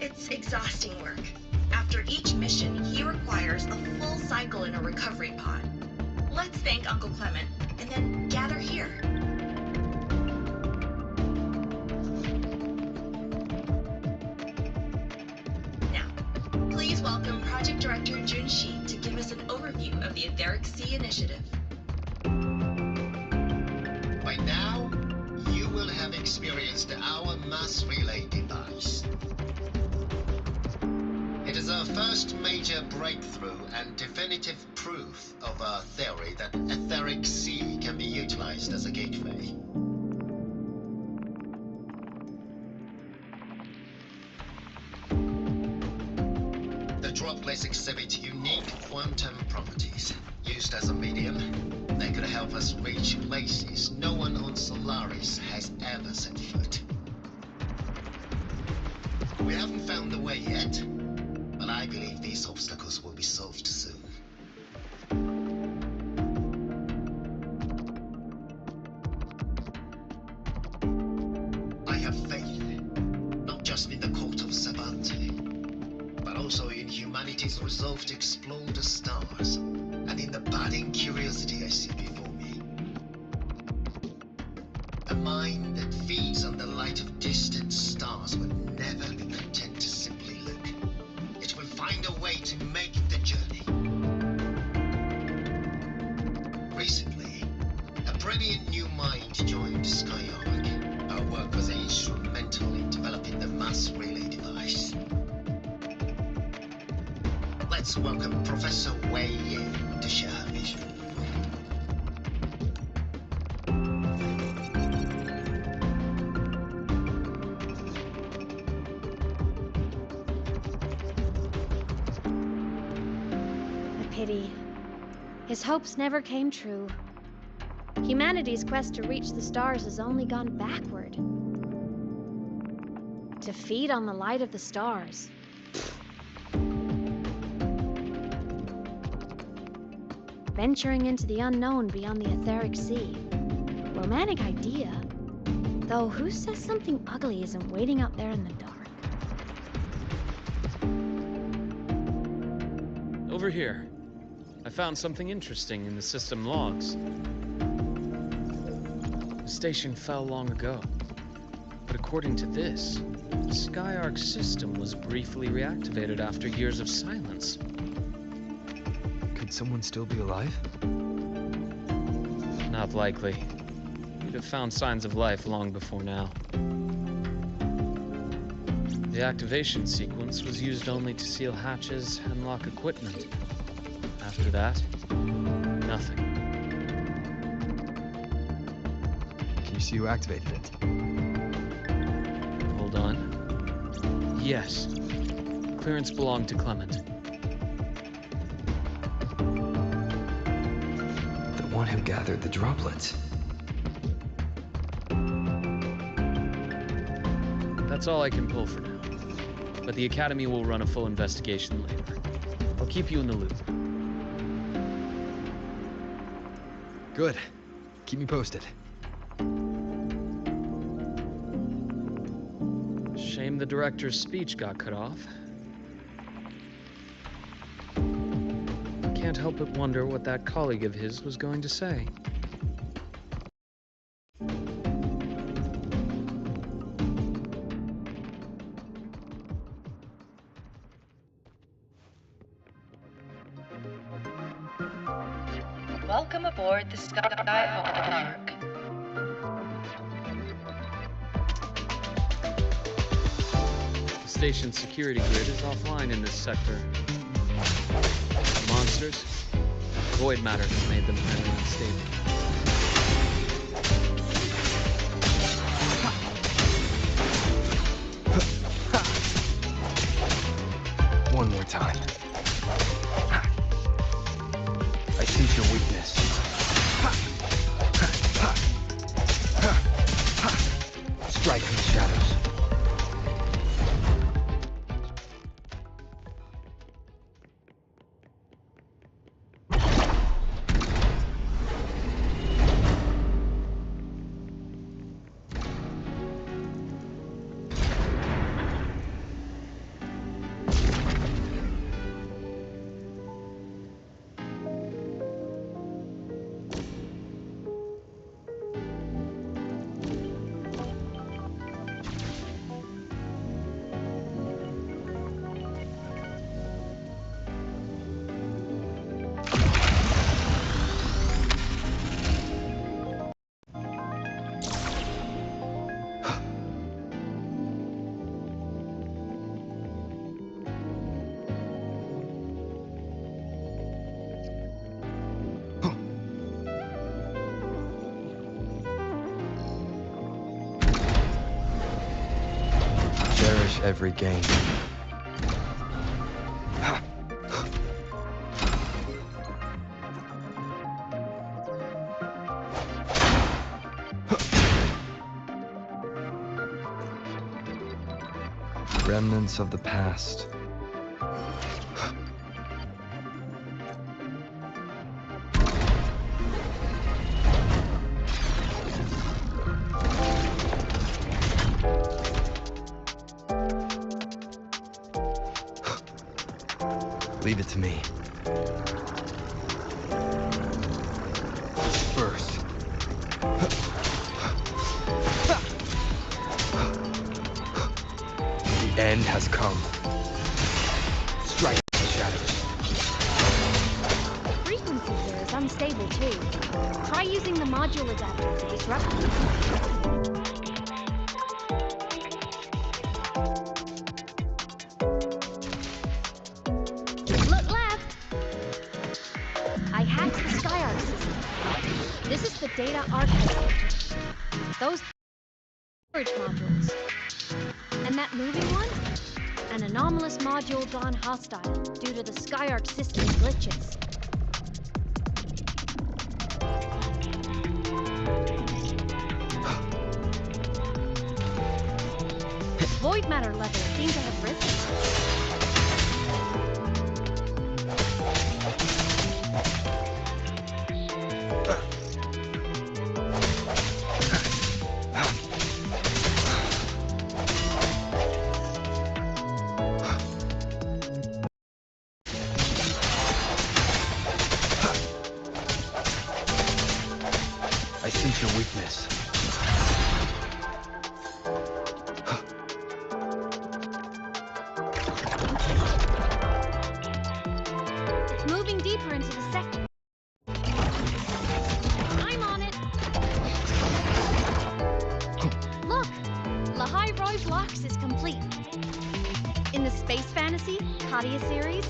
It's exhausting work. After each mission, he requires a full cycle in a recovery pod. Let's thank Uncle Clement, and then gather here. Please welcome Project Director Junshi to give us an overview of the Etheric Sea Initiative. By now, you will have experienced our mass relay device. It is our first major breakthrough and definitive proof of our theory that Etheric Sea can be utilized as a gateway. The droplets exhibit unique quantum properties. Used as a medium, they could help us reach places no one on Solaris has ever set foot. We haven't found the way yet, but I believe these obstacles will be solved soon. I have faith, not just in the court of Savante, but also in humanity's resolve to explore the stars, and in the budding curiosity I see before me. A mind that feeds on the light of distant stars will never be content to simply look. It will find a way to make the journey. Recently, a brilliant new mind joined Skyark. Our work was instrumental in developing the mass relay device. Let's welcome Professor Wei to share her vision. A pity. His hopes never came true. Humanity's quest to reach the stars has only gone backward. To feed on the light of the stars. Venturing into the unknown beyond the etheric sea. Romantic idea. Though who says something ugly isn't waiting out there in the dark? Over here. I found something interesting in the system logs. The station fell long ago. But according to this, the Skyark system was briefly reactivated after years of silence. Could someone still be alive? Not likely. We'd have found signs of life long before now. The activation sequence was used only to seal hatches and lock equipment. After that, nothing. Can you see who activated it? Hold on. Yes. Clearance belonged to Clement. The one who gathered the droplets. That's all I can pull for now. But the Academy will run a full investigation later. I'll keep you in the loop. Good. Keep me posted. Shame the director's speech got cut off. Can't help but wonder what that colleague of his was going to say. Welcome aboard the Skyark. The station's security grid is offline in this sector. Monsters, void matter has made them highly unstable. One more time. I see your weakness. Strike from the shadows. Cherish every gain. Remnants of the past. Leave it to me. First. The end has come. Strike the shadows. The frequency here is unstable too. Try using the module adapter to disrupt it. Look, This is the data archive. Those storage modules. And that moving one? An anomalous module gone hostile due to the Skyark system's glitches. Void matter levels seem to have risen. I sense your weakness. It's moving deeper into the sector. I'm on it. Look, Lahai Roy Blocks is complete. In the Space Fantasy Katia series,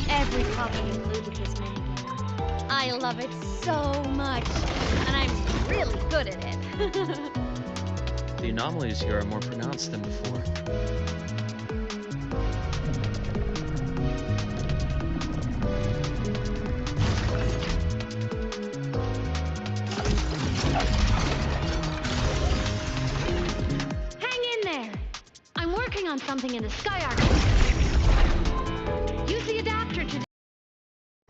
every copy included this minigame. I love it so much, and I'm really good at it. The anomalies here are more pronounced than before. Hang in there! I'm working on something in the Skyark. Use the adapter to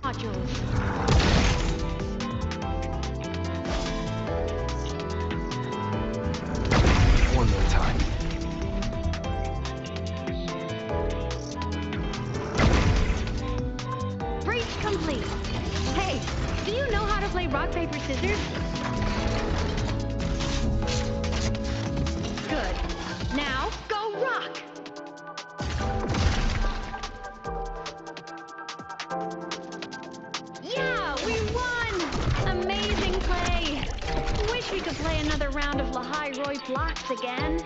modules. One more time. Breach complete. Hey, do you know how to play rock, paper, scissors? Good. Now, go rock! Yeah, we won! Amazing play! Wish we could play another round of Lahai Roy Blocks again.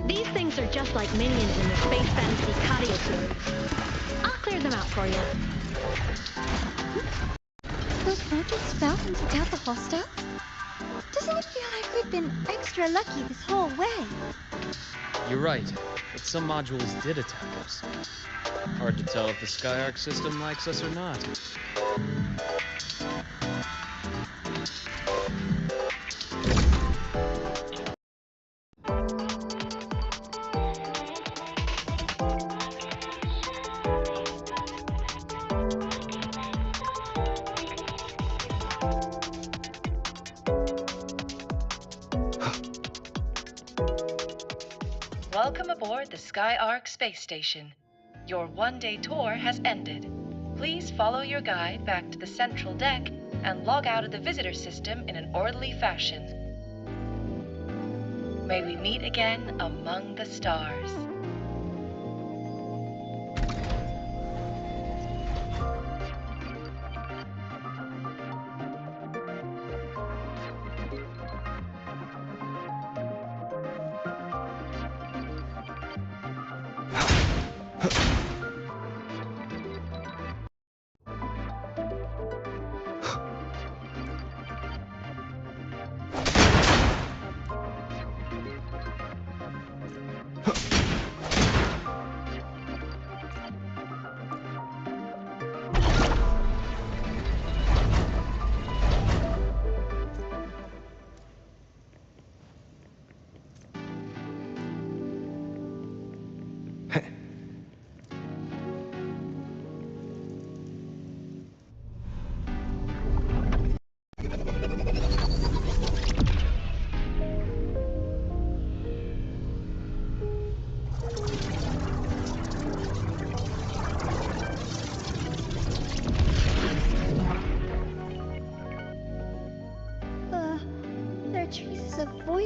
These things are just like minions in the Space Fantasy Katia series. I'll clear them out for you. Those modules fell and took out the hostile? Doesn't it feel like we've been extra lucky this whole way? You're right, but some modules did attack us. Hard to tell if the Skyark system likes us or not. Welcome aboard the Skyark space station. Your one-day tour has ended. Please follow your guide back to the central deck and log out of the visitor system in an orderly fashion. May we meet again among the stars.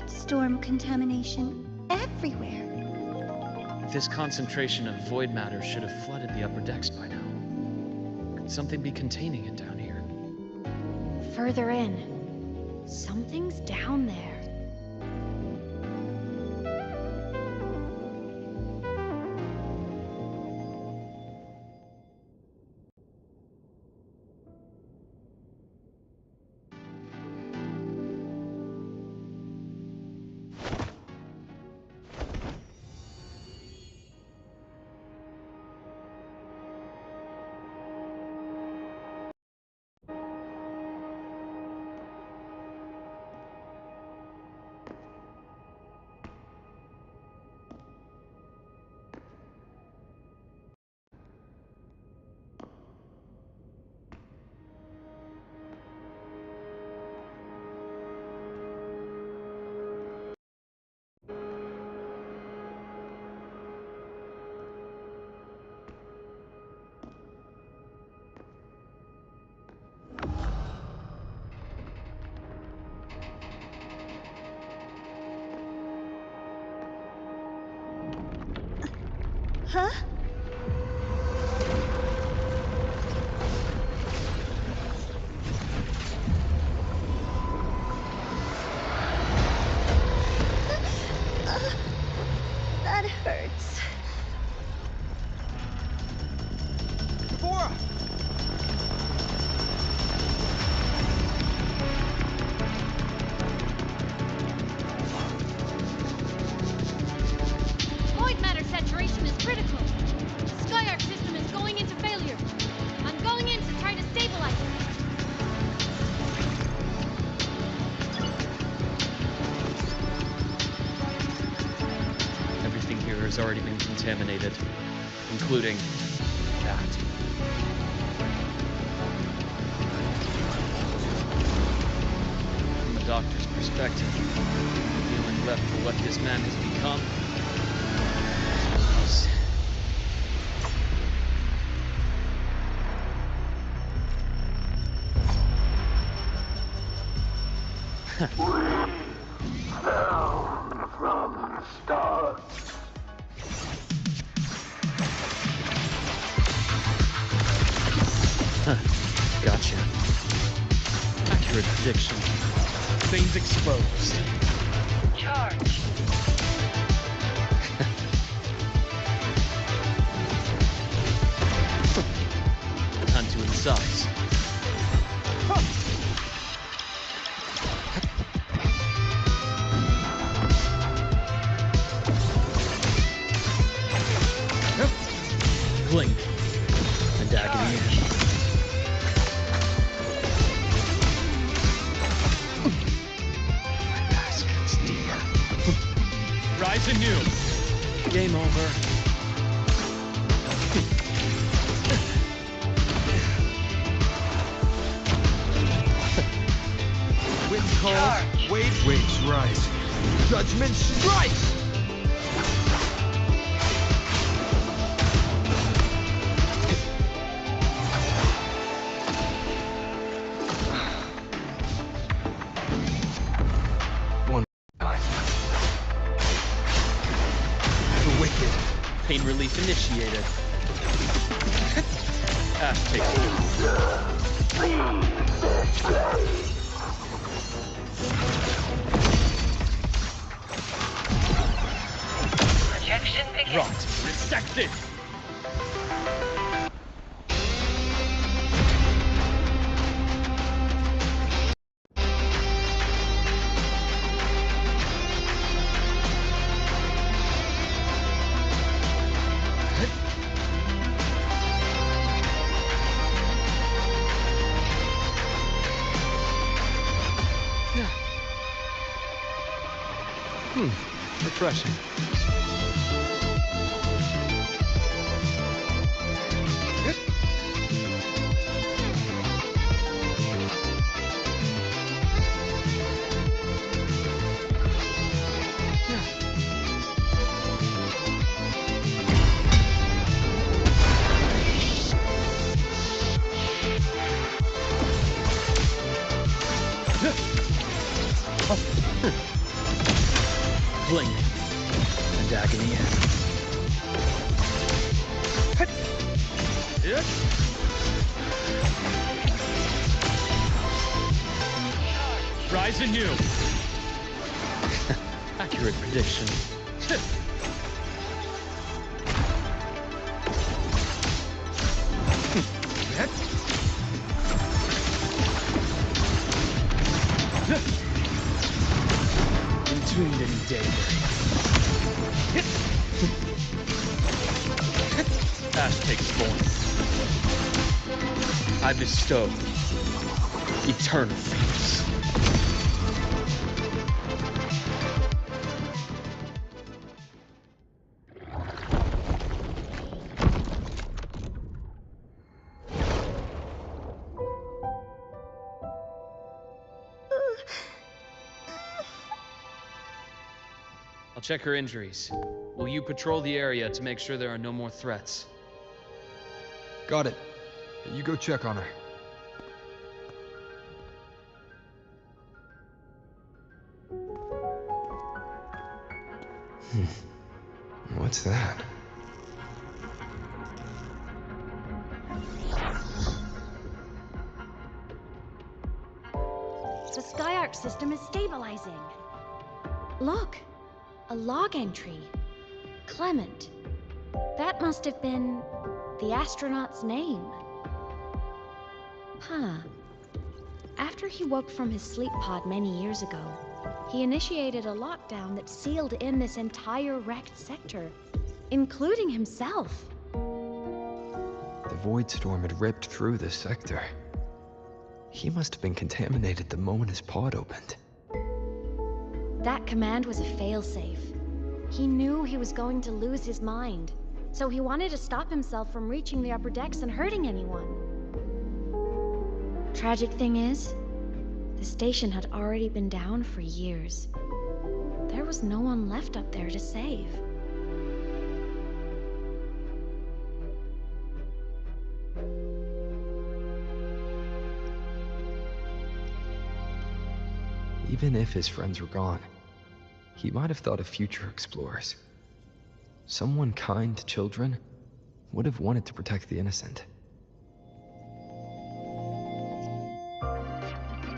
storm contamination everywhere. This concentration of void matter should have flooded the upper decks by now. Could something be containing it down here? Further in. Something's down there. Huh? That hurts. Devora! Void matter saturation is critical. The Skyark system is going into failure. I'm going in to try to stabilize it. Everything here has already been contaminated, including that. From the doctor's perspective, feeling left for what this man has become. From the stars. Gotcha. Accurate prediction. Things exposed. Charge. Time to incise. Blink. And agony. Rise anew. Game over. Wind calls, waves rise. Judgment strikes! One time. The wicked. Pain relief initiated. Ash takes Projection begins. Rot. Resected. Refreshing. Rise anew! Accurate prediction. Entombed in daybreak. Ash takes form. I bestow eternal fates. I'll check her injuries. Will you patrol the area to make sure there are no more threats? Got it. You go check on her. What's that? The Skyark system is stabilizing. Look, a log entry. Clement. That must have been the astronaut's name. Huh. After he woke from his sleep pod many years ago, he initiated a lockdown that sealed in this entire wrecked sector, including himself. The void storm had ripped through this sector. He must have been contaminated the moment his pod opened. That command was a failsafe. He knew he was going to lose his mind, so he wanted to stop himself from reaching the upper decks and hurting anyone. Tragic thing is, the station had already been down for years. There was no one left up there to save. Even if his friends were gone, he might have thought of future explorers. Someone kind to children would have wanted to protect the innocent.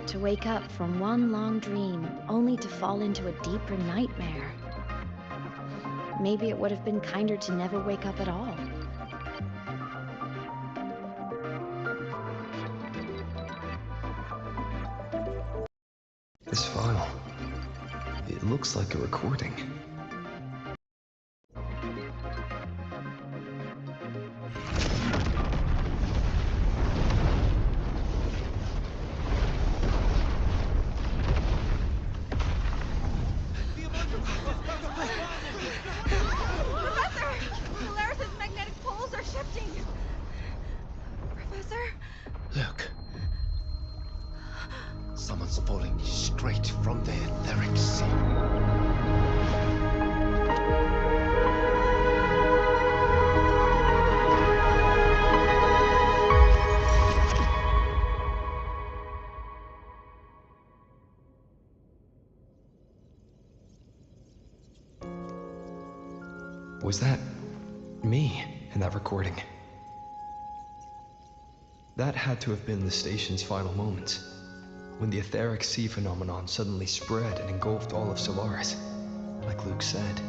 To wake up from one long dream, only to fall into a deeper nightmare. Maybe it would have been kinder to never wake up at all. This file, it looks like a recording. Look. Someone's falling straight from the etheric sea. Was that me in that recording? That had to have been the station's final moments, when the etheric sea phenomenon suddenly spread and engulfed all of Solaris, like Luke said.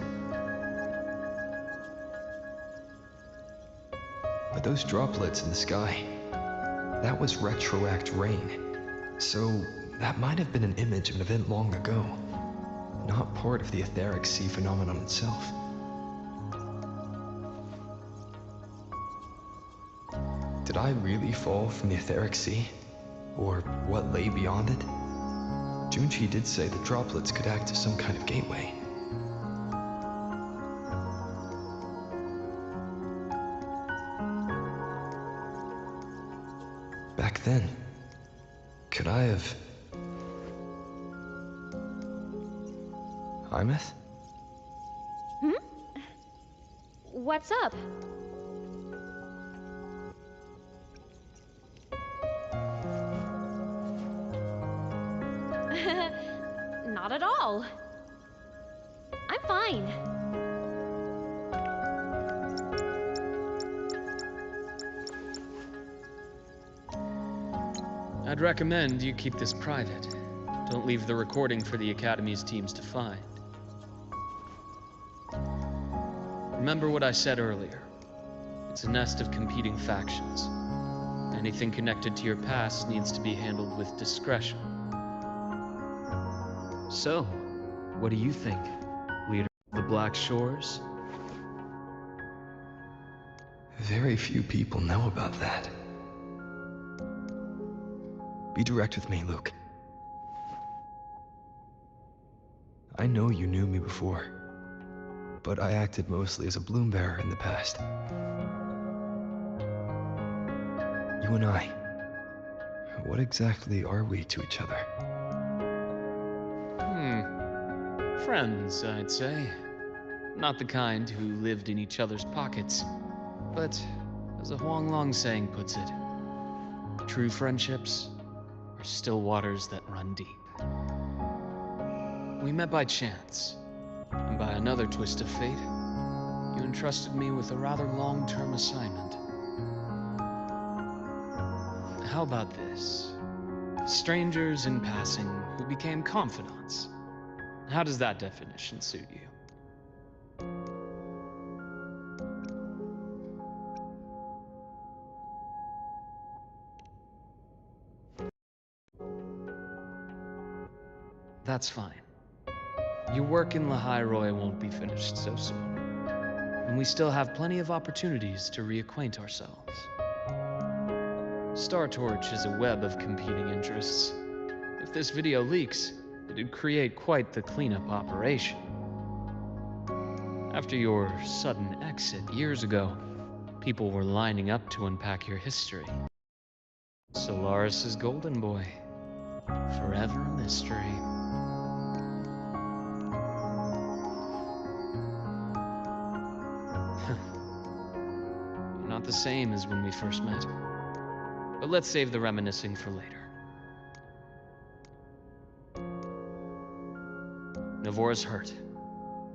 But those droplets in the sky, that was retroact rain. So that might have been an image of an event long ago, not part of the etheric sea phenomenon itself. Did I really fall from the etheric sea? Or what lay beyond it? Junji did say the droplets could act as some kind of gateway. Back then, could I have... Aemeath? What's up? Not at all. I'm fine. I'd recommend you keep this private. Don't leave the recording for the Academy's teams to find. Remember what I said earlier. It's a nest of competing factions. Anything connected to your past needs to be handled with discretion. So, what do you think, leader of the Black Shores? Very few people know about that. Be direct with me, Luke. I know you knew me before, but I acted mostly as a bloom bearer in the past. You and I, what exactly are we to each other? Friends, I'd say. Not the kind who lived in each other's pockets, but as a Huanglong saying puts it, true friendships are still waters that run deep. We met by chance, and by another twist of fate, you entrusted me with a rather long-term assignment. How about this? Strangers in passing who became confidants. How does that definition suit you? That's fine. Your work in Lahai Roy won't be finished so soon, and we still have plenty of opportunities to reacquaint ourselves. Star Torch is a web of competing interests. If this video leaks, it'd create quite the cleanup operation. After your sudden exit years ago, people were lining up to unpack your history. Solaris's golden boy, forever a mystery. Not the same as when we first met. But let's save the reminiscing for later. Navora's hurt.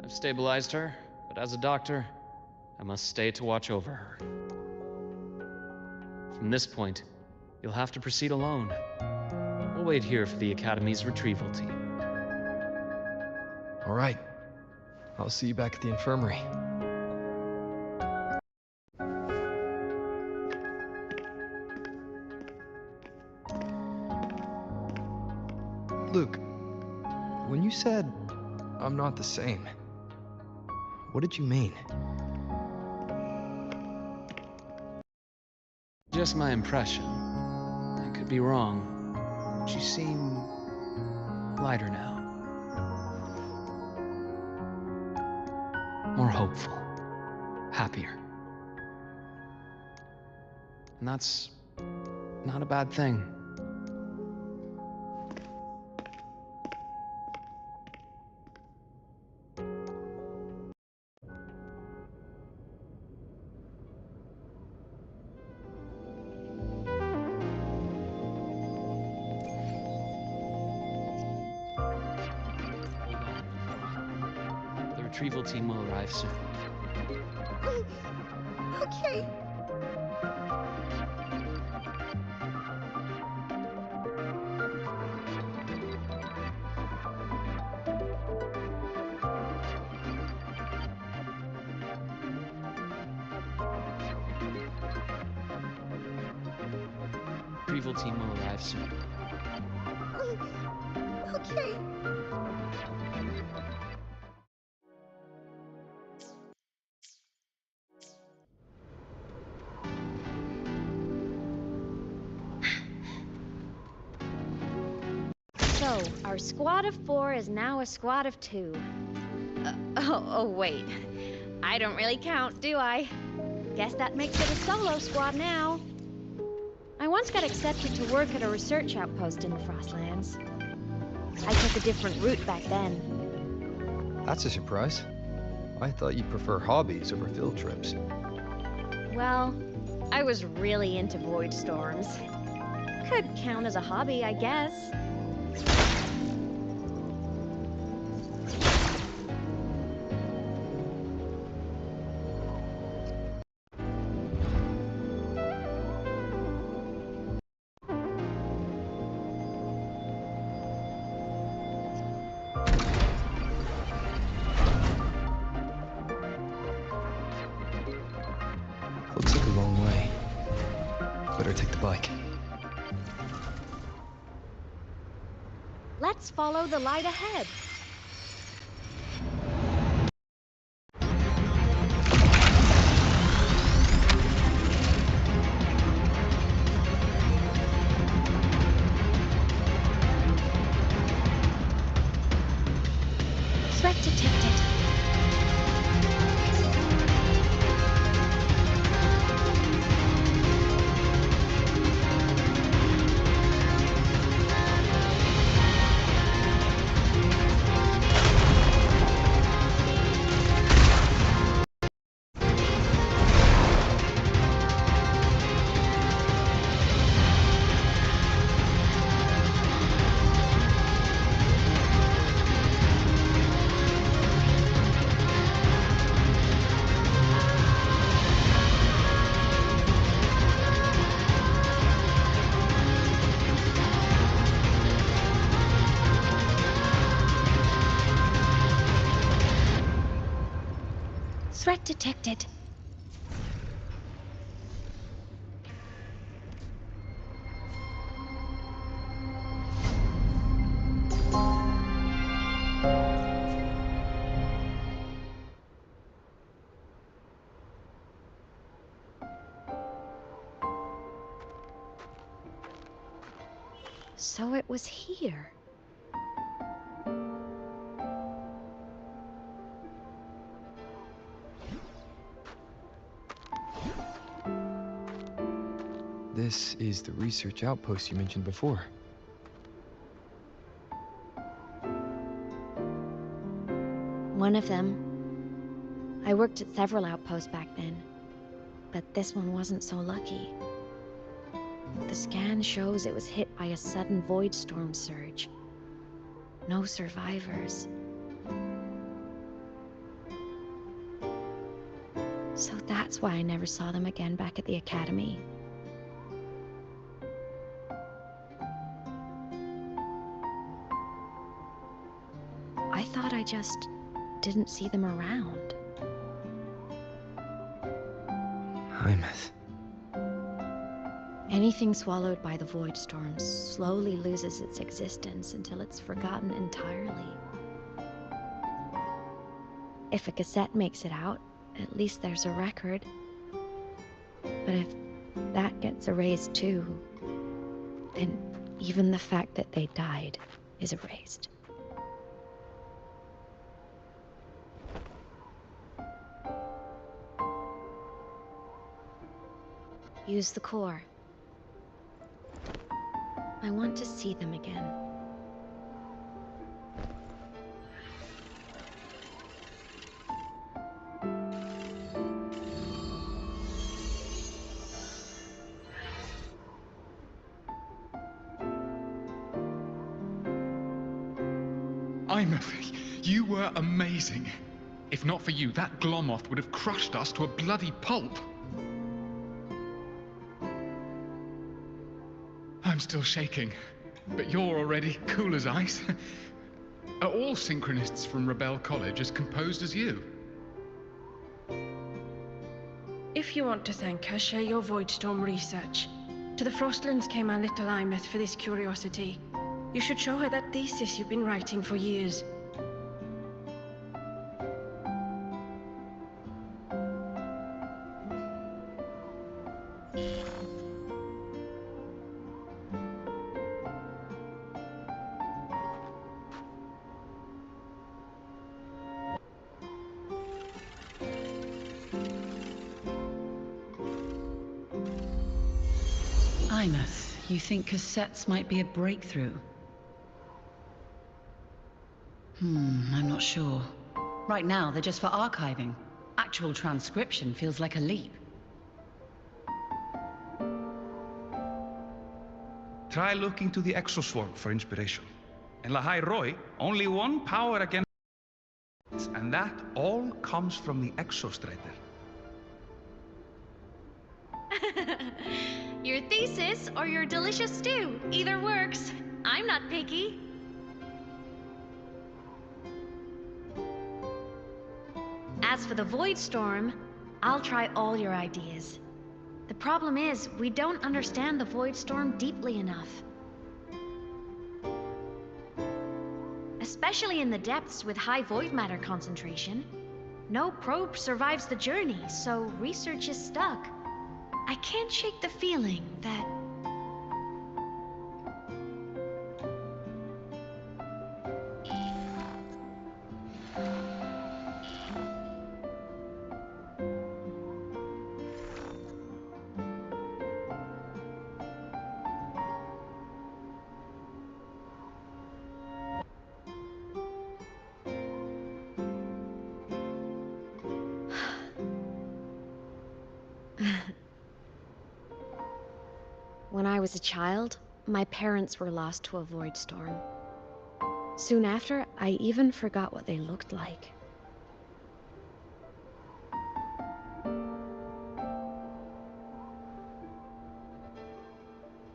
I've stabilized her, but as a doctor, I must stay to watch over her. From this point, you'll have to proceed alone. We'll wait here for the Academy's retrieval team. All right. I'll see you back at the infirmary. Luke, when you said, I'm not the same, what did you mean? Just my impression. I could be wrong, but you seem lighter now. More hopeful. Happier. And that's not a bad thing. The retrieval team will arrive soon. Okay. Retrieval team will arrive soon. Okay. So, our squad of 4 is now a squad of 2. Oh, wait. I don't really count, do I? Guess that makes it a solo squad now. I once got accepted to work at a research outpost in the Frostlands. I took a different route back then. That's a surprise. I thought you'd prefer hobbies over field trips. Well, I was really into void storms. Could count as a hobby, I guess. Better take the bike. Let's follow the light ahead. Threat detected. Threat detected. So it was here. This is the research outpost you mentioned before. One of them. I worked at several outposts back then, but this one wasn't so lucky. The scan shows it was hit by a sudden void storm surge. No survivors. So that's why I never saw them again back at the academy. I thought I just didn't see them around. Aemeath. Anything swallowed by the void storms slowly loses its existence until it's forgotten entirely. If a cassette makes it out, at least there's a record. But if that gets erased too, then even the fact that they died is erased. Use the core. I want to see them again. Aemeath, you were amazing. If not for you, that Glomoth would have crushed us to a bloody pulp. I'm still shaking, but you're already cool as ice. Are all synchronists from Rebel College as composed as you? If you want to thank her, share your Voidstorm research. To the Frostlands came our little Aemeath for this curiosity. You should show her that thesis you've been writing for years. Aemeath, you think cassettes might be a breakthrough? I'm not sure. Right now, they're just for archiving. Actual transcription feels like a leap. Try looking to the Exoswarm for inspiration. In Lahai Roy, only one power against, and that all comes from the Exostrider. Your thesis or your delicious stew, either works. I'm not picky. As for the Void Storm, I'll try all your ideas. The problem is, we don't understand the Void Storm deeply enough. Especially in the depths with high void matter concentration. No probe survives the journey, so research is stuck. I can't shake the feeling that... When I was a child, my parents were lost to a void storm. Soon after, I even forgot what they looked like.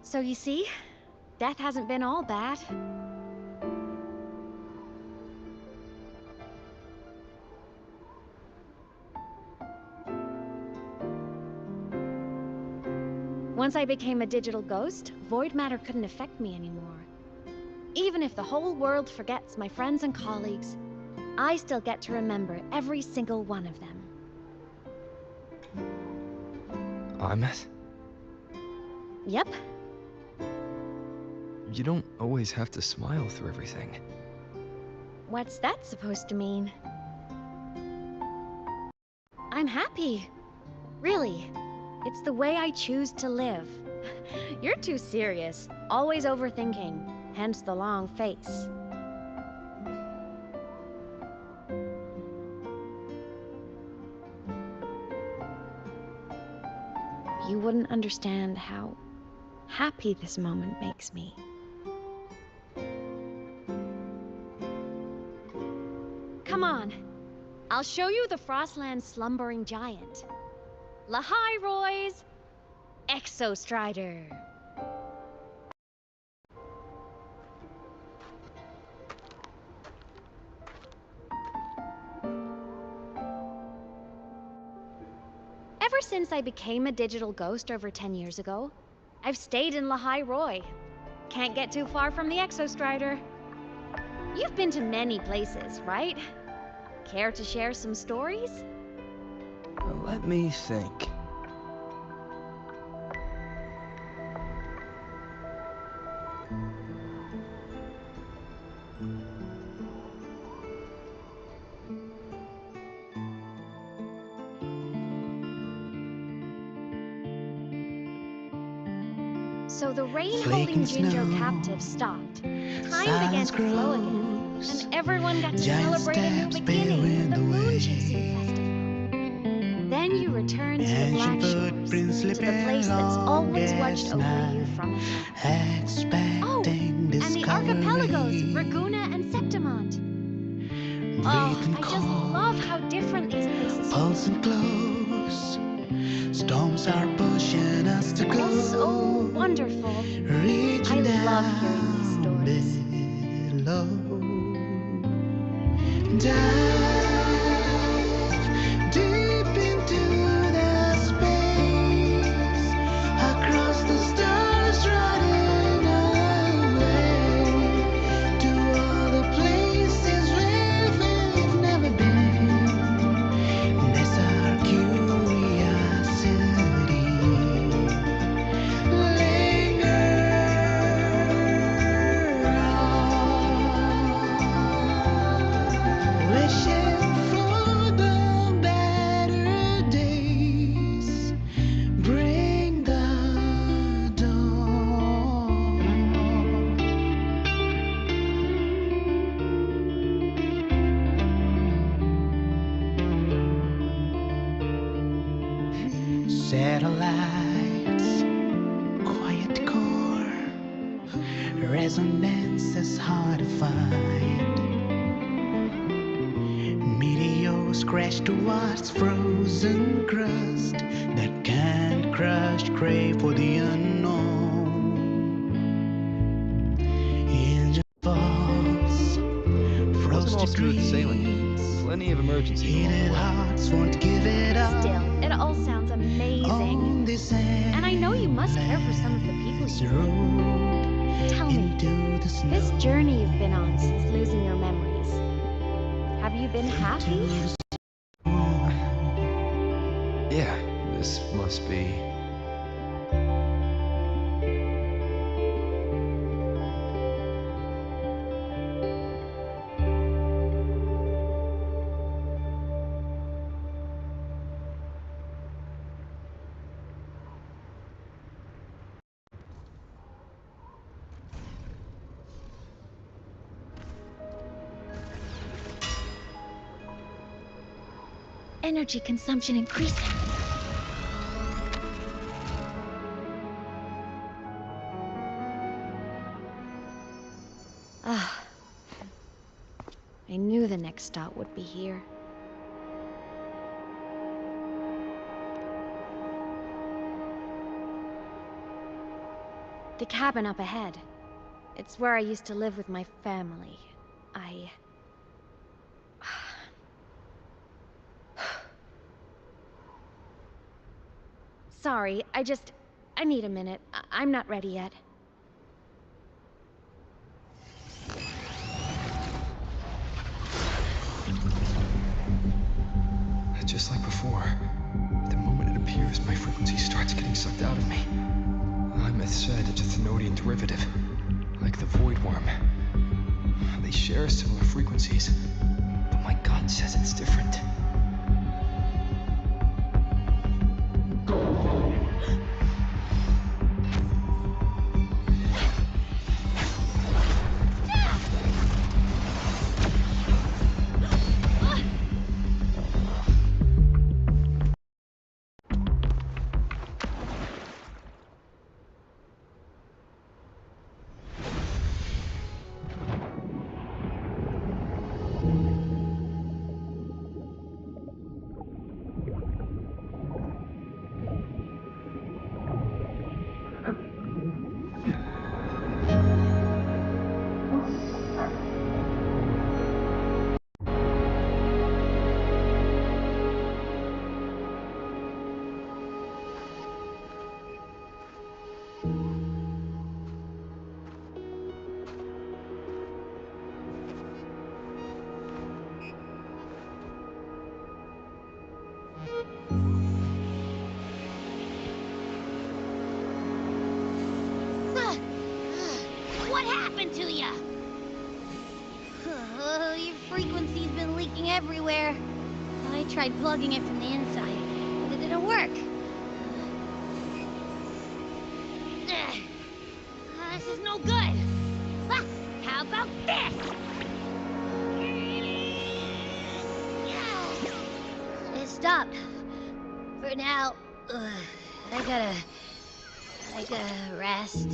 So you see, death hasn't been all bad. Once I became a digital ghost, void matter couldn't affect me anymore. Even if the whole world forgets my friends and colleagues, I still get to remember every single one of them. Aemeath? Yep. You don't always have to smile through everything. What's that supposed to mean? I'm happy. Really. It's the way I choose to live. You're too serious, always overthinking, hence the long face. You wouldn't understand how happy this moment makes me. Come on, I'll show you the Frostland's slumbering giant. Lahai Roy's Exostrider. Ever since I became a digital ghost over 10 years ago, I've stayed in Lahai Roy. Can't get too far from the Exostrider. You've been to many places, right? Care to share some stories? Let me think. So the rain holding Jinjo captive stopped. Time began to flow again, and everyone got to celebrate a new beginning at the moon chasing festival. Then you returned to the Black Shores, to the place that's always watched over you from above. Oh, and the archipelagos, Raguna and Septimont. Oh, I just love how different these places Pulsing close, storms are pushing us to go. All so wonderful. I love hearing these stories. Dive deep into the space, across the stars, running away to all the places where we've never been. That's our curiosity. Wishing for the better days, bring the dawn. Satellites, quiet core, resonance is hard to find. Meteors crash towards frozen crust that can't crush, crave for the unknown. Engine falls, Wasn't all frosted smooth sailing. dreams, Plenty plenty of emergencies. Heated hearts won't give it up. Still, it all sounds amazing. On this And I know you must care for some of the people you road. Tell me, this journey you've been on since losing your memories, have you been happy? Yeah, this must be... Energy consumption increasing. Ah, I knew the next stop would be here. The cabin up ahead. It's where I used to live with my family. Sorry, I need a minute. I'm not ready yet. Just like before, the moment it appears, my frequency starts getting sucked out of me. Aemeath said it's a Thenodian derivative, like the Void Worm. They share similar frequencies, but my gut says it's different. What happened to ya? Your frequency's been leaking everywhere. I tried plugging it from the inside, but it didn't work. This is no good. How about this? It stopped. For now, I gotta rest.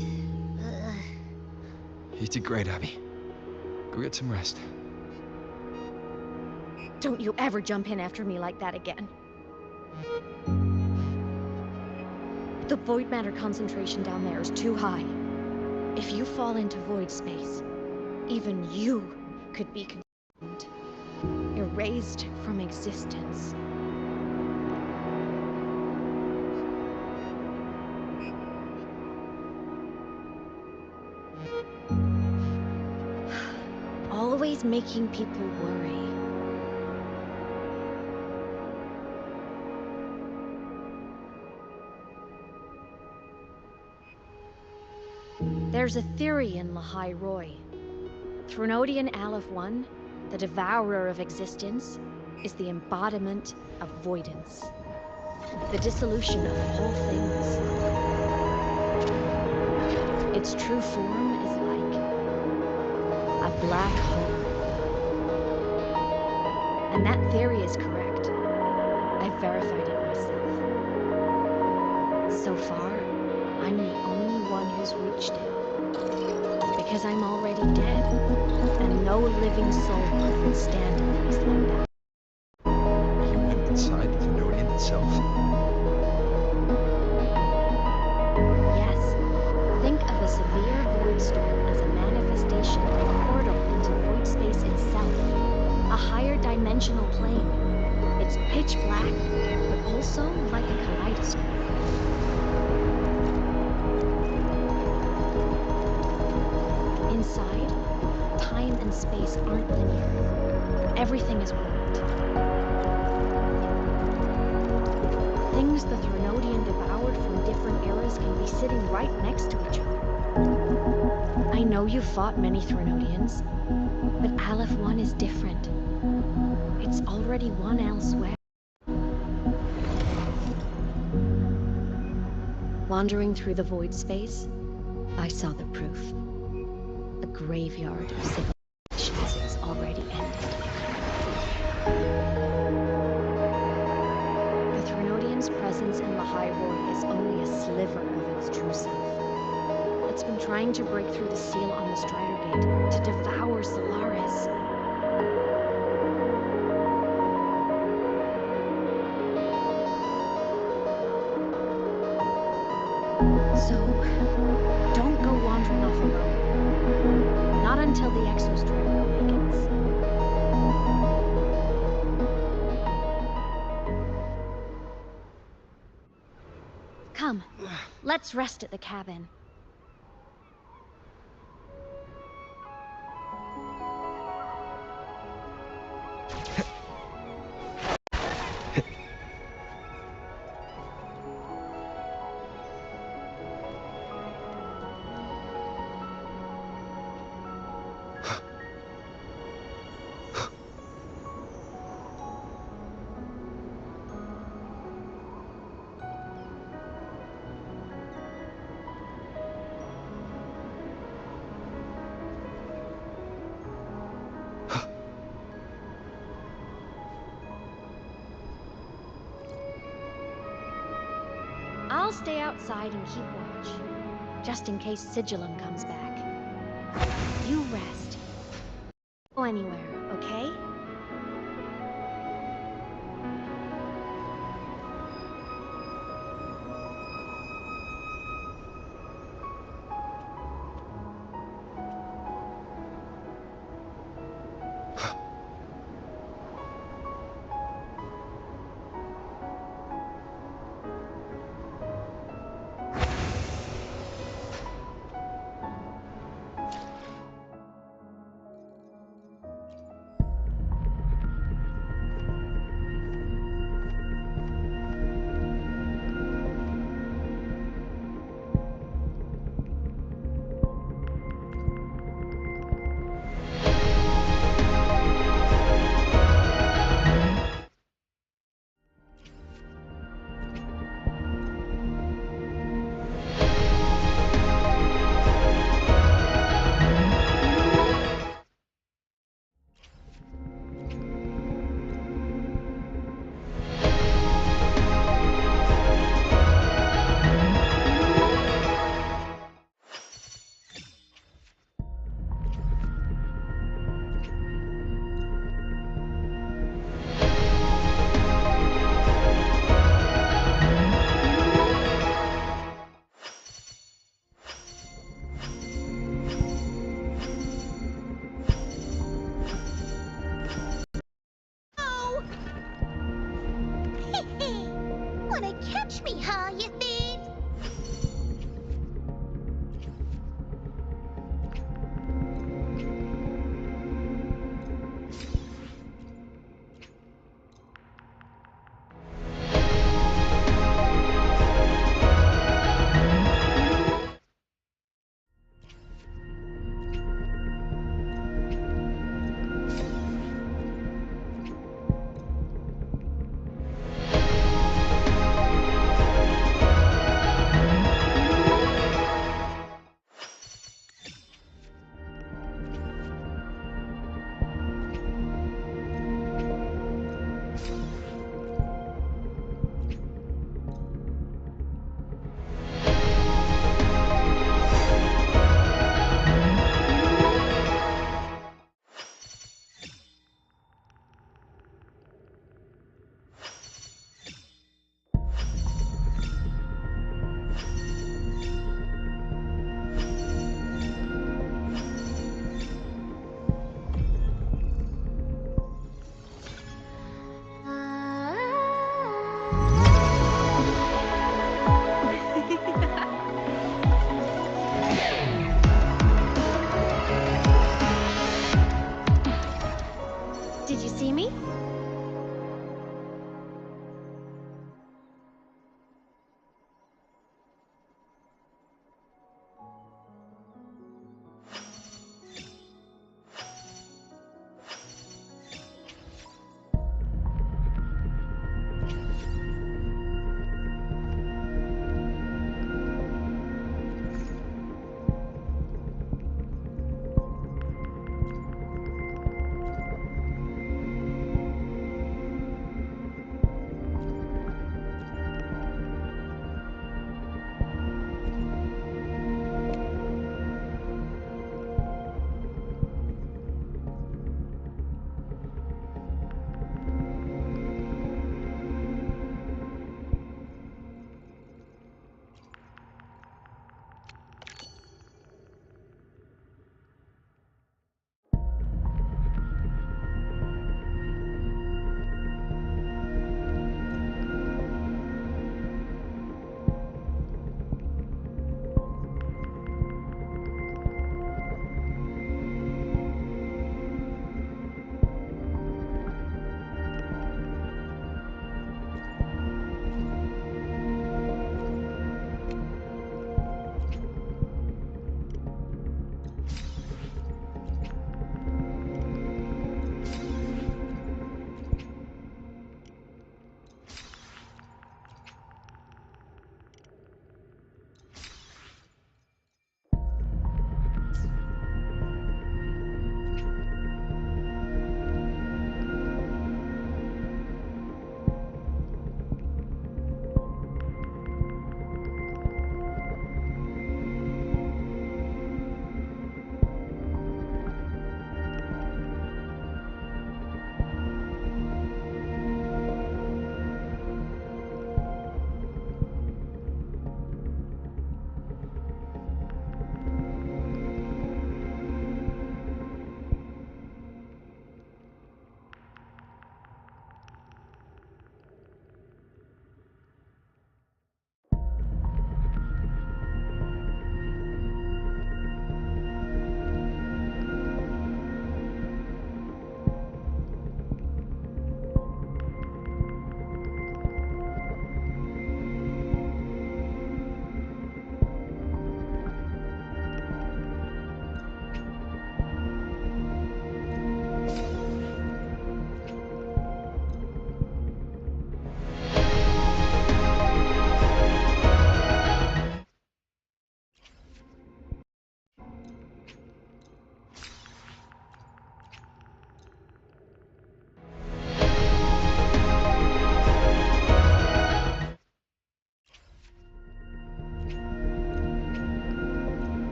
You did great, Abby. Go get some rest. Don't you ever jump in after me like that again. The void matter concentration down there is too high. If you fall into void space, even you could be consumed, erased from existence. Always making people worry. There's a theory in Lahai Roy. Thrunodian Aleph 1, the devourer of existence, is the embodiment of voidance. The dissolution of all things. Its true form is like a black hole. And that theory is correct. I've verified it myself. So far, I'm the only one who's reached it. Because I'm already dead, and no living soul can stand in place like that. You went inside the Thenodian itself? Yes. Think of a severe void storm as a manifestation of a portal into void space itself. A higher dimension dimensional plane. It's pitch black, but also like a kaleidoscope. Inside, time and space aren't linear. Everything is warped. Things the Threnodian devoured from different eras can be sitting right next to each other. I know you've fought many Threnodians, but Aleph 1 is different. It's already won elsewhere. Wandering through the void space, I saw the proof. A graveyard of civilizations is already ended. The Threnodian's presence in the High Roy is only a sliver of its true self. It's been trying to break through the seal on the Strider Gate to devour Solaris. So, don't go wandering off alone. Not until the Exostrider awakens. Come, let's rest at the cabin. I'll stay outside and keep watch, just in case Sigillum comes back. You rest. Go anywhere, okay?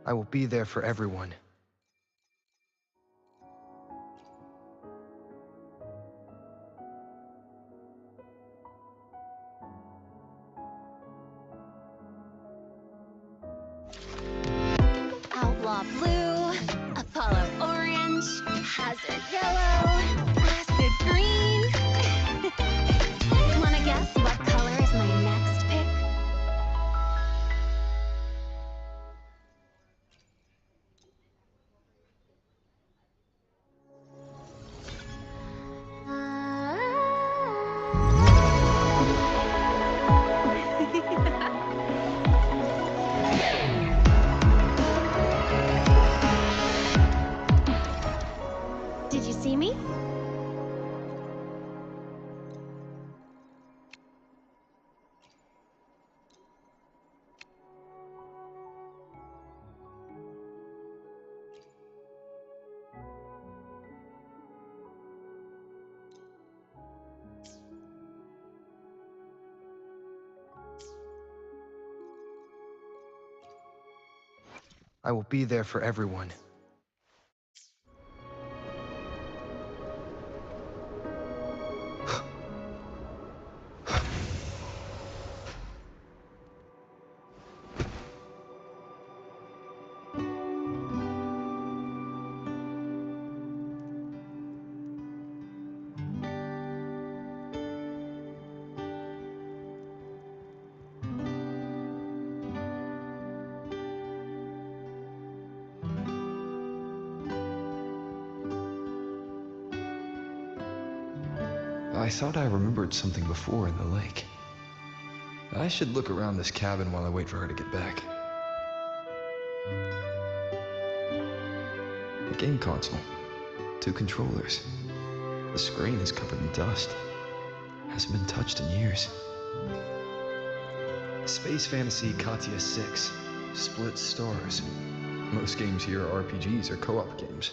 I will be there for everyone. Outlaw blue, Apollo orange, hazard yellow, acid green. Wanna guess what color is my next pick? Did you see me? I will be there for everyone. I thought I remembered something before in the lake. I should look around this cabin while I wait for her to get back. A game console. 2 controllers. The screen is covered in dust. Hasn't been touched in years. Space Fantasy Katya 6. Split stars. Most games here are RPGs or co-op games.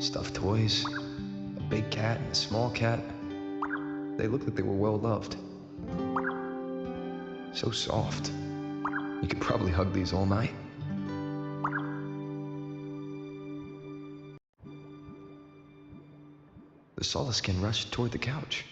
Stuffed toys, a big cat and a small cat. They look like they were well loved. So soft. You could probably hug these all night. The Solaskin rushed toward the couch.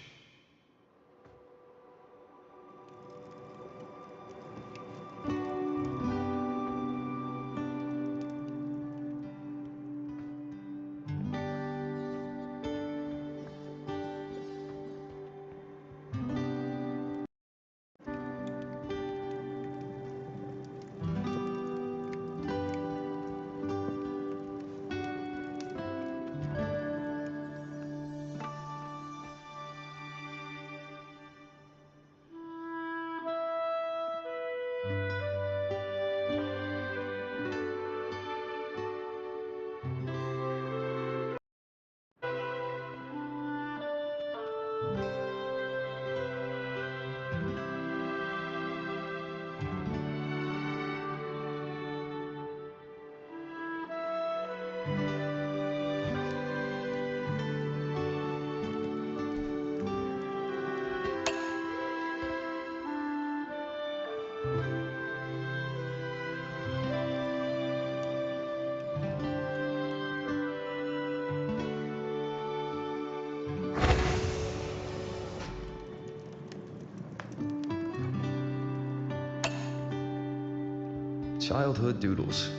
Childhood doodles,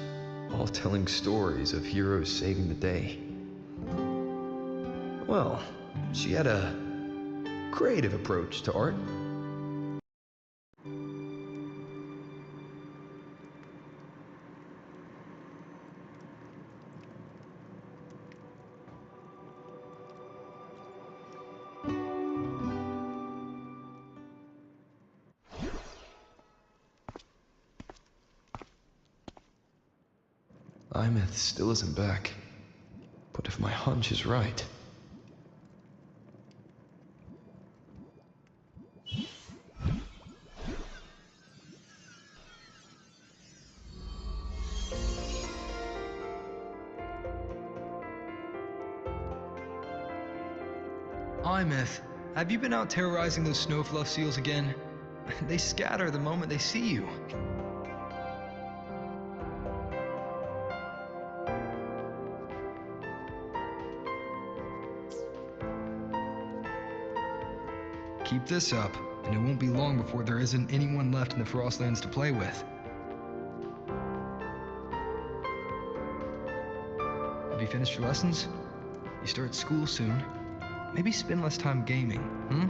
all telling stories of heroes saving the day. Well, she had a creative approach to art. Aemeath still isn't back, but What if my hunch is right? Aemeath, have you been out terrorizing those snowfluff seals again? They scatter the moment they see you. Keep this up, and it won't be long before there isn't anyone left in the Frostlands to play with. Have you finished your lessons? You start school soon. Maybe spend less time gaming, hmm?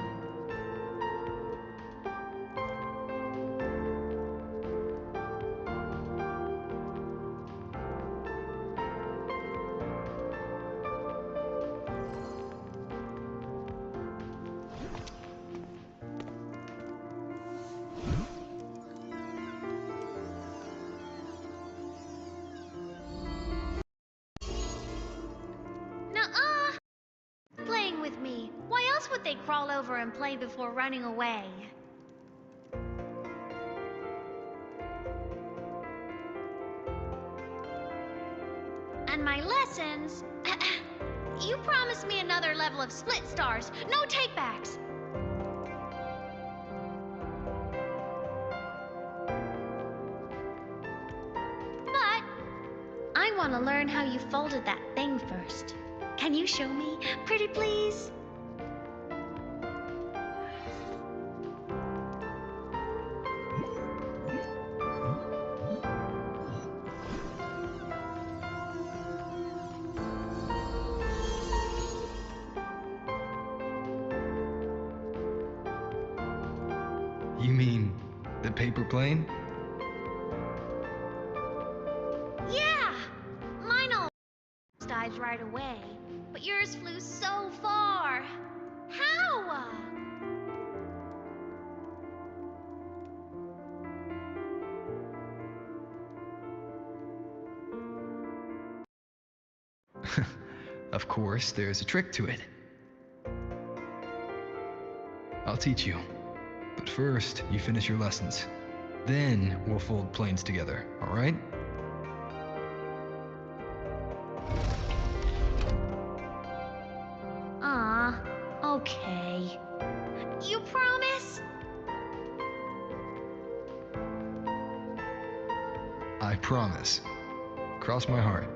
Nuh-uh! Playing with me. Why else would they crawl over and play before running away? And my lessons... You promised me another level of split stars. No takebacks. But I want to learn how you folded that thing first. Can you show me, pretty please? You mean the paper plane? Yeah! Mine all dives right away, but yours flew so far. How? Of course, there's a trick to it. I'll teach you. But first, you finish your lessons. Then we'll fold planes together, all right? Okay. You promise? I promise. Cross my heart.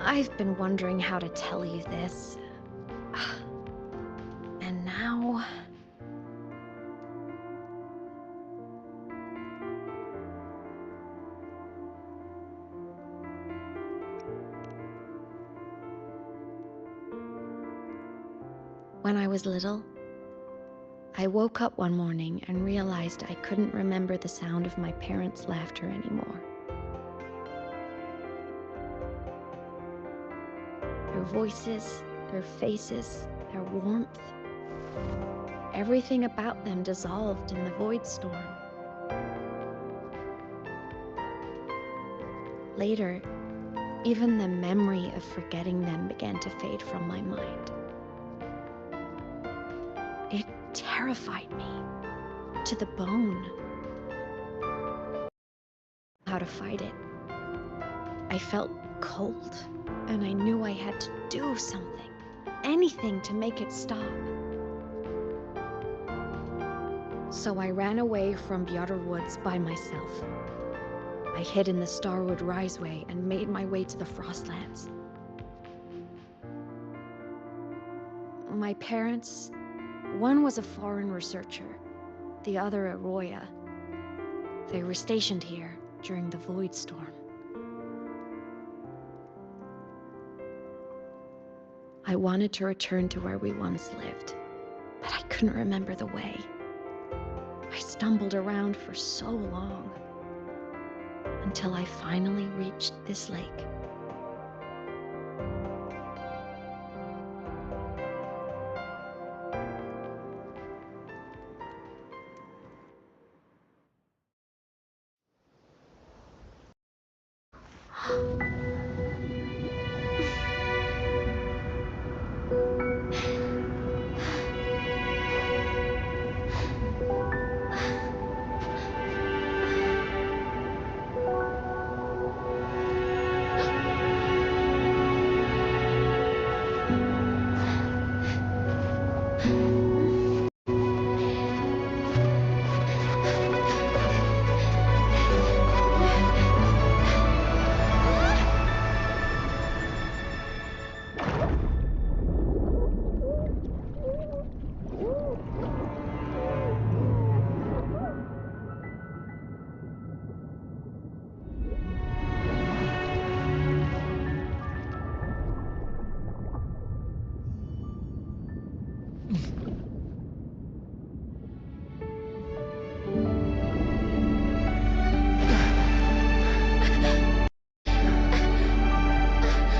I've been wondering how to tell you this. And now... When I was little, I woke up one morning and realized I couldn't remember the sound of my parents' laughter anymore. Their voices, their faces, their warmth. Everything about them dissolved in the void storm. Later, even the memory of forgetting them began to fade from my mind. It terrified me to the bone. How to fight it. I felt cold, and I knew I had to do something, anything to make it stop. So I ran away from Bjorder Woods by myself. I hid in the Starwood Riseway and made my way to the Frostlands. My parents, one was a foreign researcher, the other a Roya. They were stationed here during the Void Storm. I wanted to return to where we once lived, but I couldn't remember the way. I stumbled around for so long, until I finally reached this lake.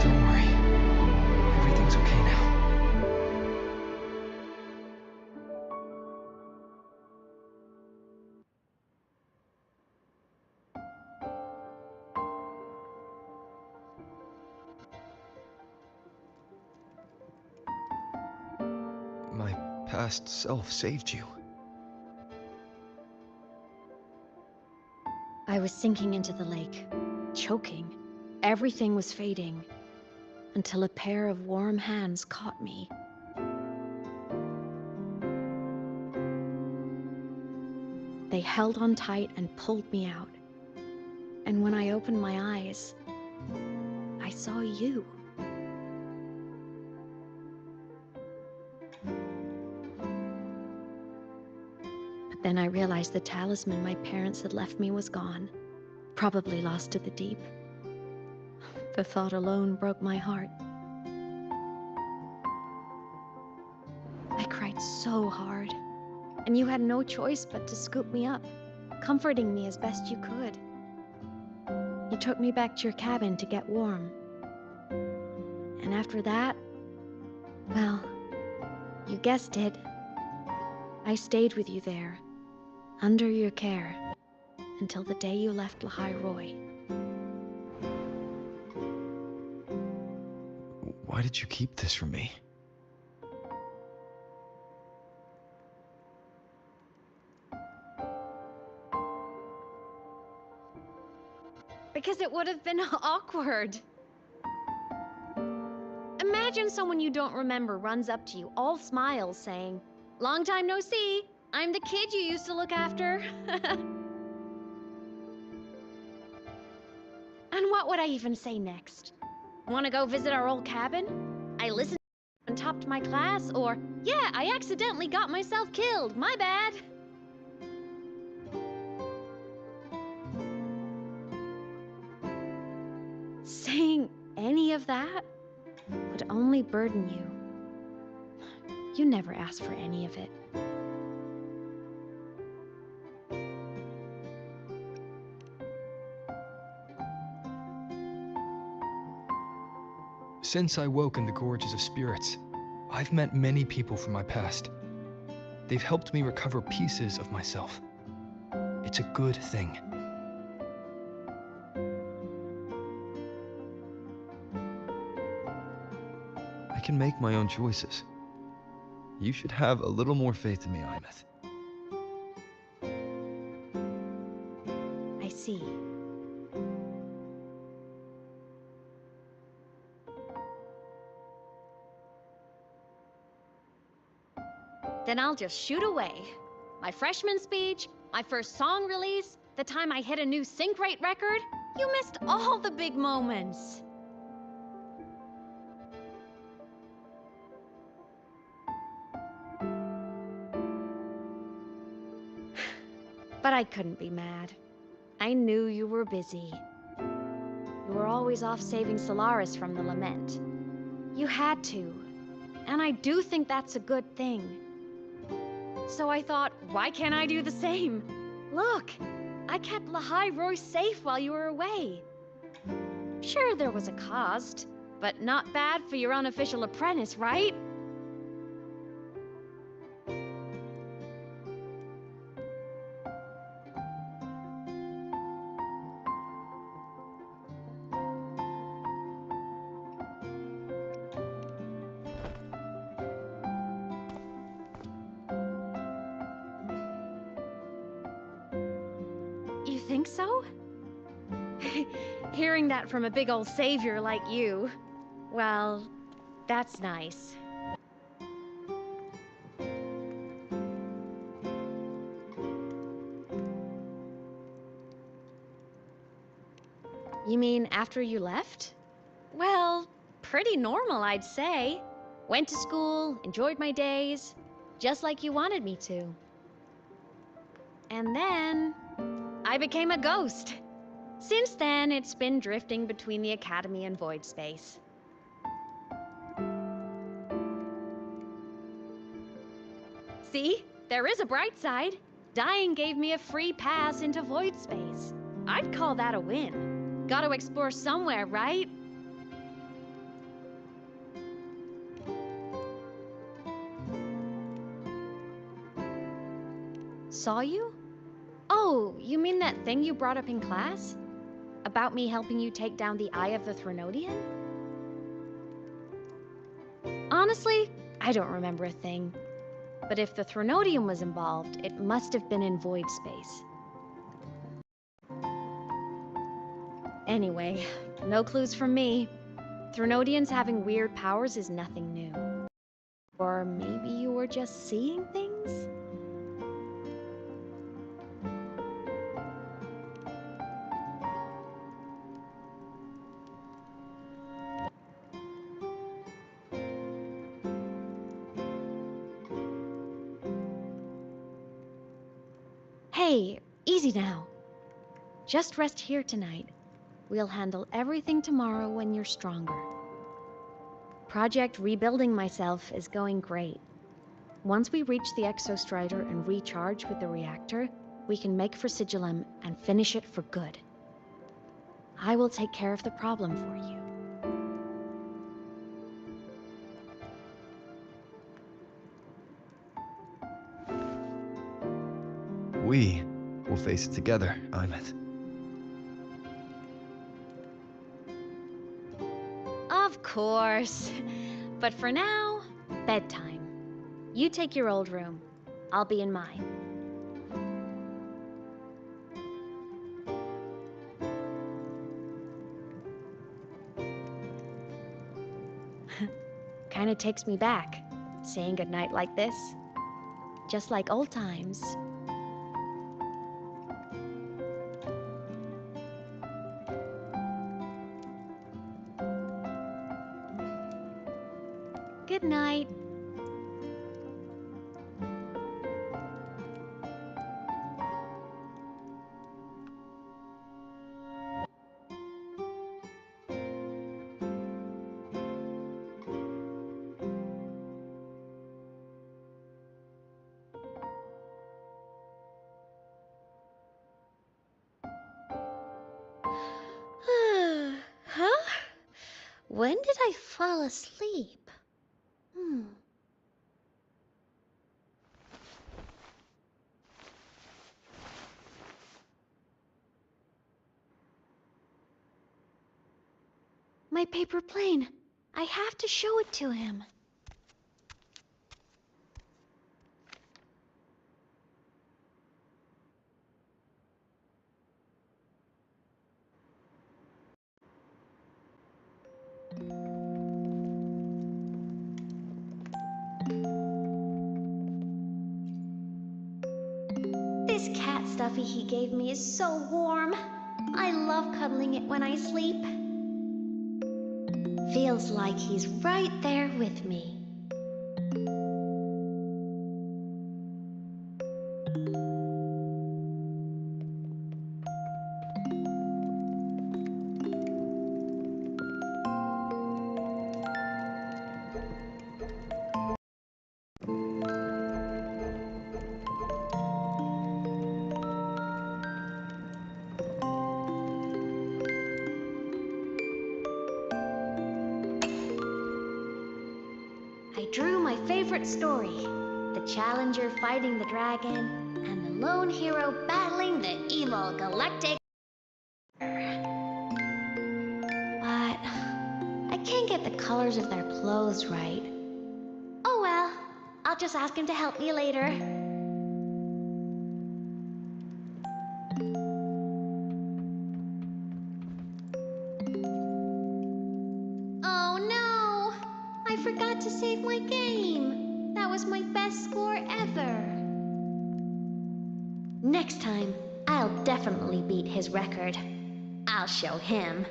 Don't worry. Everything's okay now. My past self saved you. I was sinking into the lake, choking. Everything was fading, until a pair of warm hands caught me. They held on tight and pulled me out. And when I opened my eyes, I saw you. But then I realized the talisman my parents had left me was gone, probably lost to the deep. The thought alone broke my heart. I cried so hard, and you had no choice but to scoop me up, comforting me as best you could. You took me back to your cabin to get warm. And after that, well, you guessed it. I stayed with you there, under your care, until the day you left Lahai Roy. Why did you keep this from me? Because it would have been awkward. Imagine someone you don't remember runs up to you, all smiles, saying, "Long time no see. I'm the kid you used to look after." And what would I even say next? Want to go visit our old cabin? I listened and topped my class, or, "Yeah, I accidentally got myself killed. My bad." Saying any of that would only burden you. You never asked for any of it. Since I woke in the Gorges of Spirits, I've met many people from my past. They've helped me recover pieces of myself. It's a good thing. I can make my own choices. You should have a little more faith in me, Aemeath. I see. Then I'll just shoot away. My freshman speech, my first song release, the time I hit a new sync rate record. You missed all the big moments. But I couldn't be mad. I knew you were busy. You were always off saving Solaris from the lament. You had to. And I do think that's a good thing. So I thought, why can't I do the same? Look, I kept Lahai Roy safe while you were away. Sure, there was a cost, but not bad for your unofficial apprentice, right? You think so? Hearing that from a big old savior like you, well, that's nice. You mean after you left? Well, pretty normal, I'd say. Went to school, enjoyed my days, just like you wanted me to. And then I became a ghost. Since then, it's been drifting between the Academy and Void Space. See? There is a bright side. Dying gave me a free pass into Void Space. I'd call that a win. Gotta explore somewhere, right? Saw you? Oh, you mean that thing you brought up in class? About me helping you take down the Eye of the Threnodian? Honestly, I don't remember a thing. But if the Threnodian was involved, it must have been in Void Space. Anyway, no clues from me. Threnodians having weird powers is nothing new. Or maybe you were just seeing things? Hey, easy now. Just rest here tonight. We'll handle everything tomorrow when you're stronger. Project Rebuilding Myself is going great. Once we reach the Exostrider and recharge with the reactor, we can make for Sigillum and finish it for good. I will take care of the problem for you. We will face it together, Aemeath. Of course. But for now, bedtime. You take your old room. I'll be in mine. Kinda takes me back, saying goodnight like this. Just like old times. Good night. Huh? When did I fall asleep? My paper plane. I have to show it to him. This cat stuffy he gave me is so warm. I love cuddling it when I sleep. Feels like he's right there with me. favorite story. The Challenger fighting the dragon, and the lone hero battling the evil galactic. But I can't get the colors of their clothes right. Oh well, I'll just ask him to help me later. Oh no! I forgot to save my game. That was my best score ever. Next time, I'll definitely beat his record. I'll show him.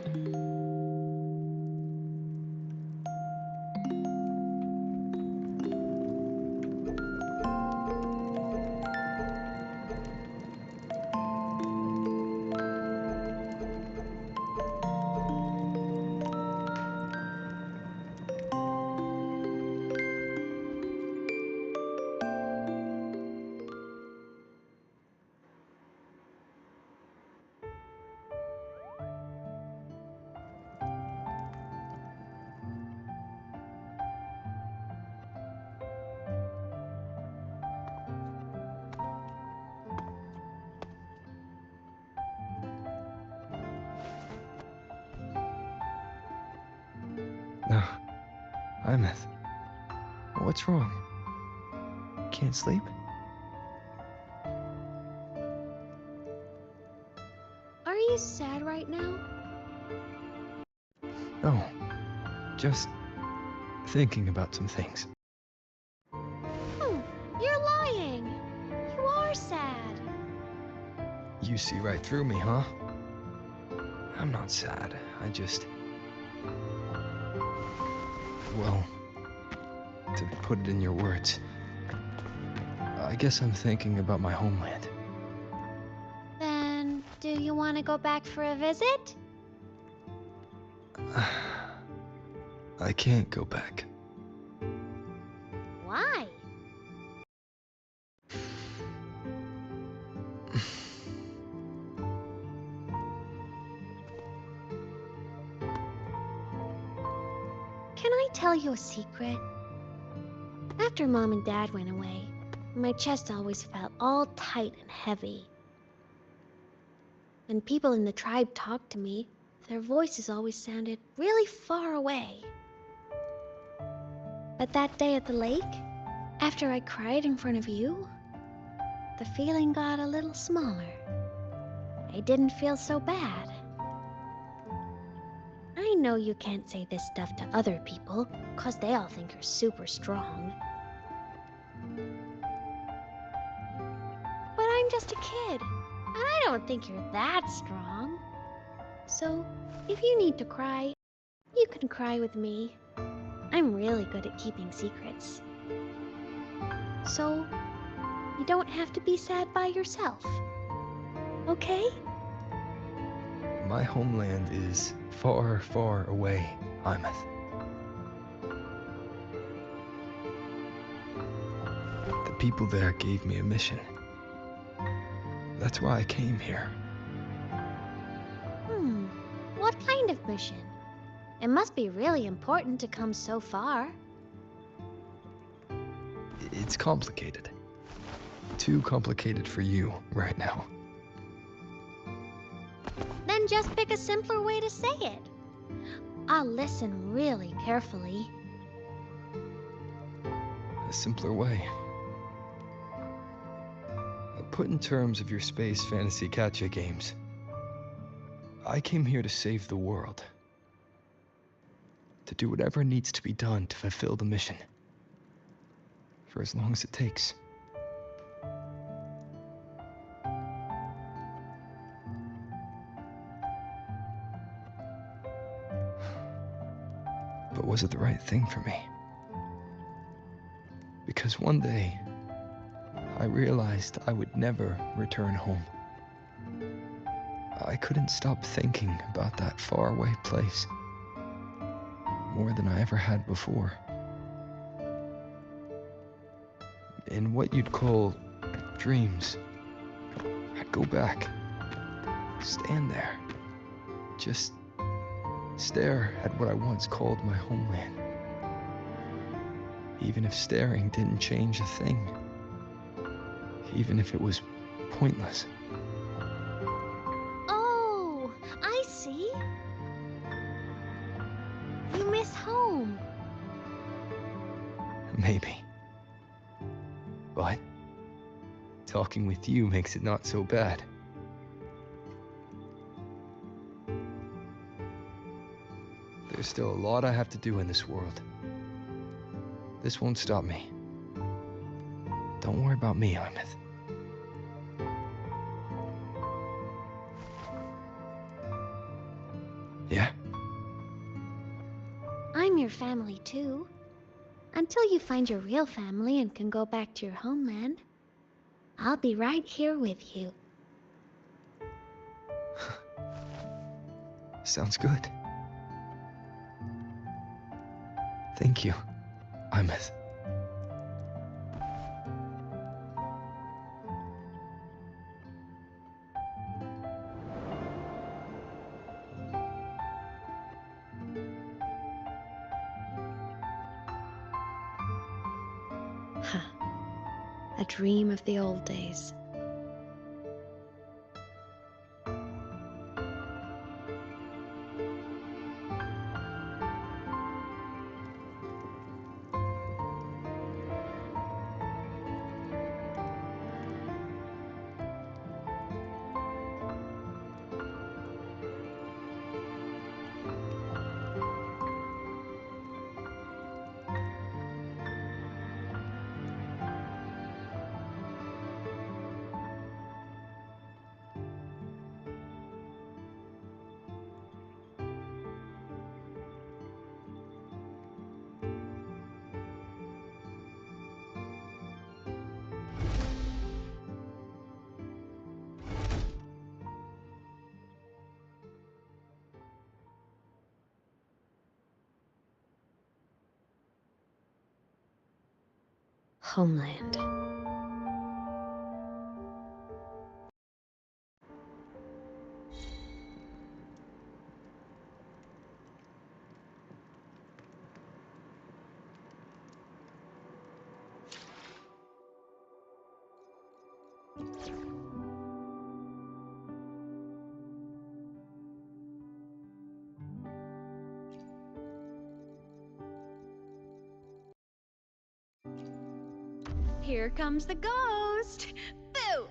No. Aemeath. What's wrong? Can't sleep? Are you sad right now? No. Just thinking about some things. Oh, you're lying. You are sad. You see right through me, huh? I'm not sad. I just... Well, to put it in your words, I guess I'm thinking about my homeland. Then, do you want to go back for a visit? I can't go back. Why? Can I tell you a secret? After Mom and Dad went away, my chest always felt all tight and heavy. When people in the tribe talked to me, their voices always sounded really far away. But that day at the lake, after I cried in front of you, the feeling got a little smaller. I didn't feel so bad. I know you can't say this stuff to other people, 'cause they all think you're super strong. But I'm just a kid, and I don't think you're that strong. So, if you need to cry, you can cry with me. I'm really good at keeping secrets. So, you don't have to be sad by yourself. Okay? My homeland is far, far away, Aemeath. The people there gave me a mission. That's why I came here. What kind of mission? It must be really important to come so far. It's complicated. Too complicated for you right now. Then just pick a simpler way to say it. I'll listen really carefully. A simpler way. Put in terms of your space fantasy gacha games. I came here to save the world. To do whatever needs to be done to fulfill the mission. For as long as it takes. But was it the right thing for me? Because one day, I realized I would never return home. I couldn't stop thinking about that faraway place. More than I ever had before. In what you'd call dreams, I'd go back, stand there, just stare at what I once called my homeland. Even if staring didn't change a thing. Even if it was pointless. Oh, I see. You miss home. Maybe. But talking with you makes it not so bad. There's still a lot I have to do in this world. This won't stop me. Don't worry about me, Aemeath. Yeah? I'm your family too. Until you find your real family and can go back to your homeland, I'll be right here with you. Sounds good. Thank you, Aemeath. A dream of the old days. Homeland. Here comes the ghost! Boo!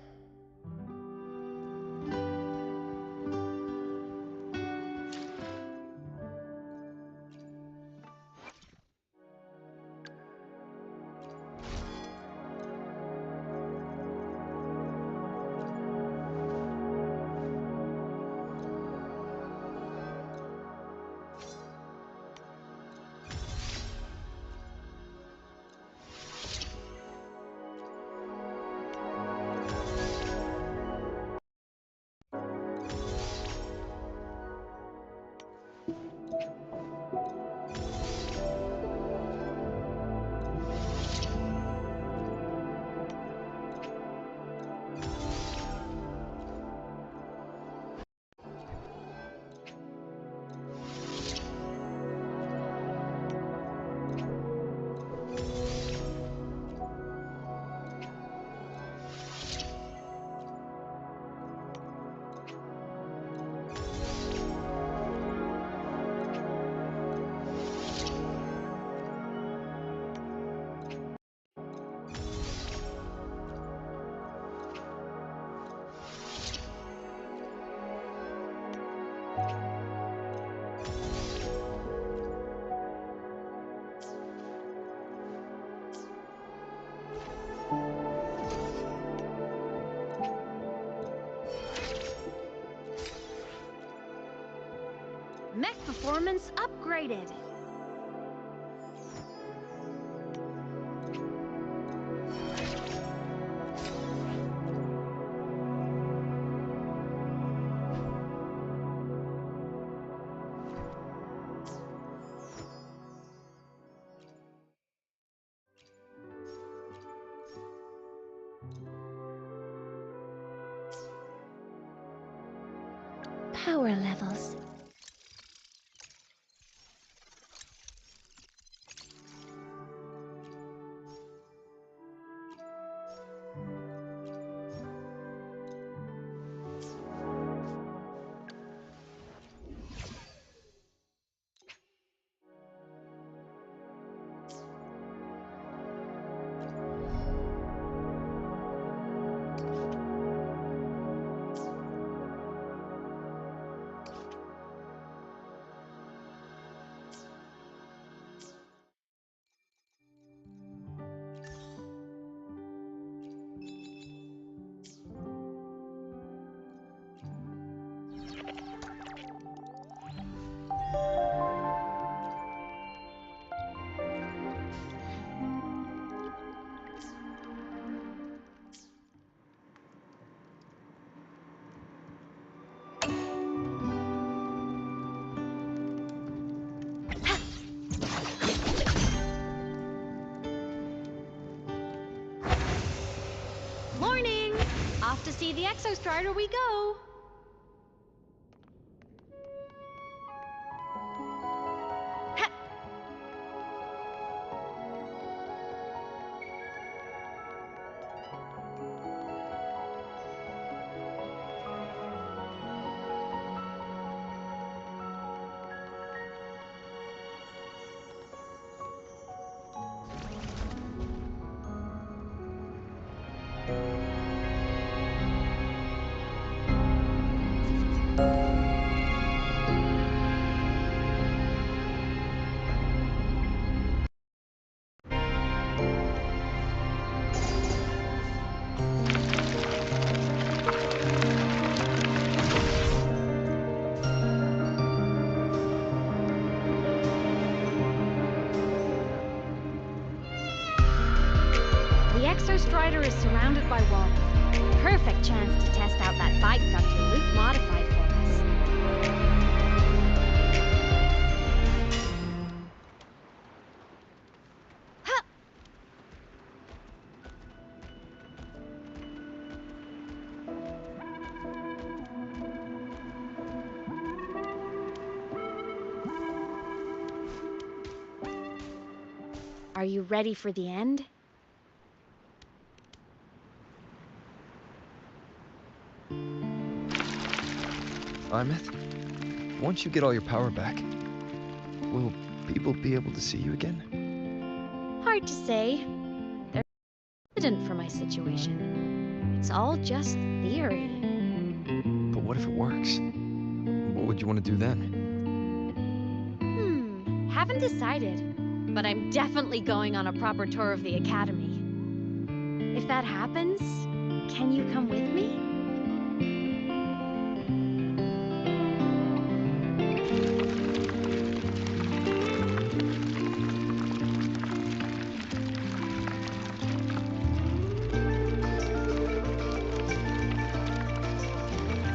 Mech performance upgraded. Power levels. Morning! Off to see the Exostrider we go! The Exostrider is surrounded by walls. Perfect chance to test out that bike Dr. Luke modified for us. Ha! Are you ready for the end? Aemeath, once you get all your power back, will people be able to see you again? Hard to say. There's no precedent for my situation. It's all just theory. But what if it works? What would you want to do then? Haven't decided. But I'm definitely going on a proper tour of the academy. If that happens, can you come with me?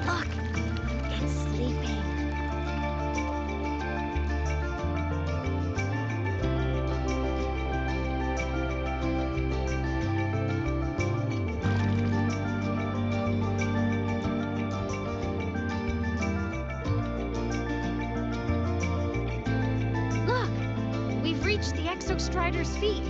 Look, it's sleeping. Look! We've reached the Exostrider's feet.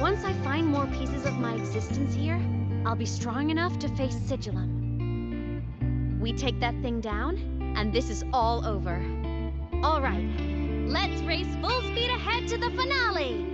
Once I find more pieces of my existence here, I'll be strong enough to face Sigillum. We take that thing down, and this is all over. All right, let's race full speed ahead to the finale!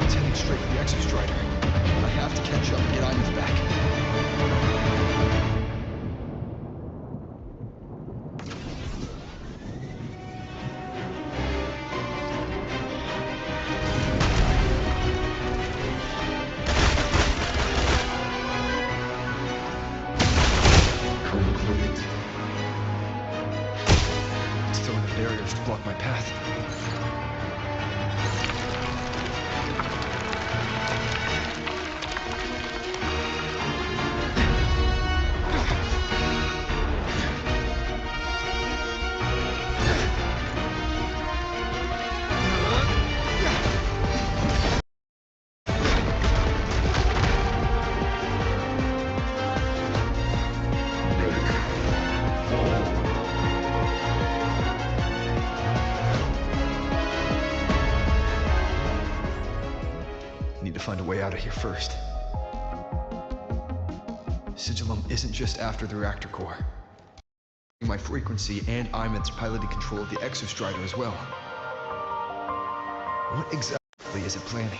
It's heading straight for the Exostrider. I have to catch up and get Aemeath back. Still have barriers to block my path. out of here first. Sigilum isn't just after the reactor core. My frequency and Aemeath's piloted control of the Exostrider as well. What exactly is it planning?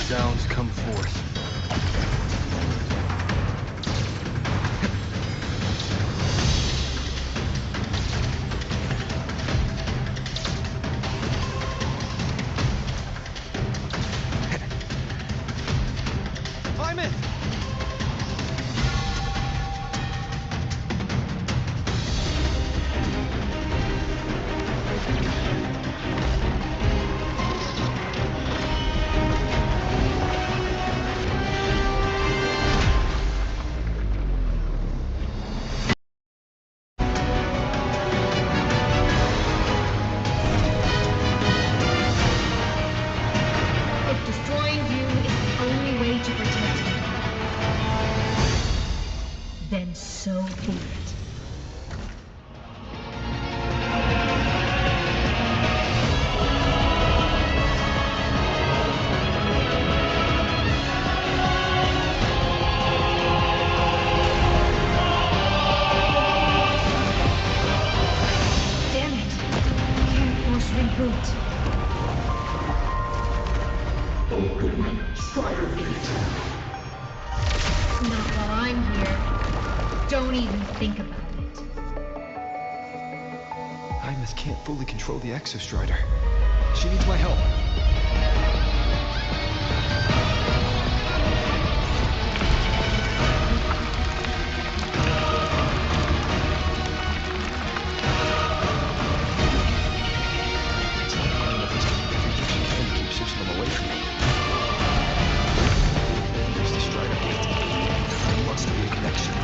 Sounds come forth. Aemeath! Then so be it. Damn it! Can't force reboot. Open Strider Gate. Not while I'm here. Don't even think about it. Aemeath can't fully control the Exostrider. She needs my help. Aemeath is doing everything she can to keep Sigilum away from me. There's the Strider Gate. There must be a connection.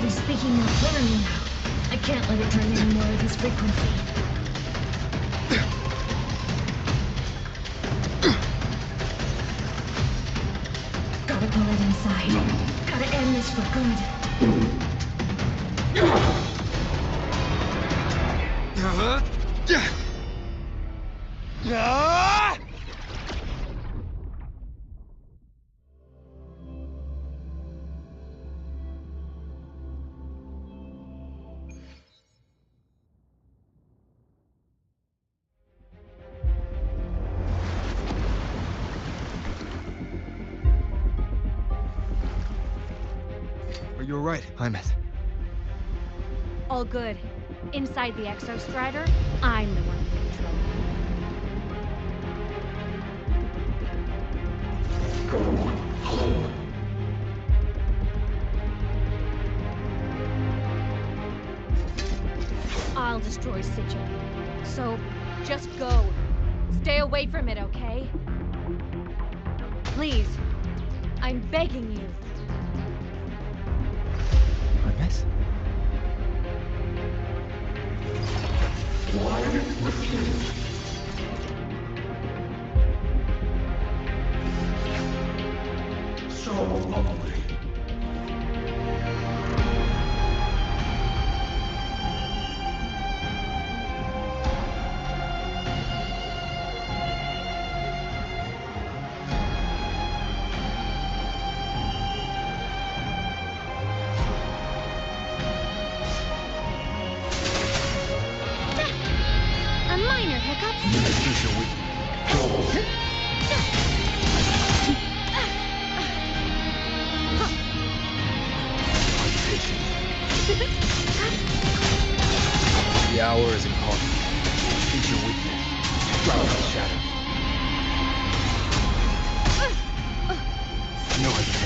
Speaking more clearly now. I can't let it turn any more of his frequency. Gotta pull it inside. Gotta end this for good. You're right, Aemeath. All good. Inside the Exostrider, I'm the one in control. I'll destroy Sigilum. So, just go. Stay away from it, okay? Please. I'm begging you. Aemeath? Why refuse? So lovely.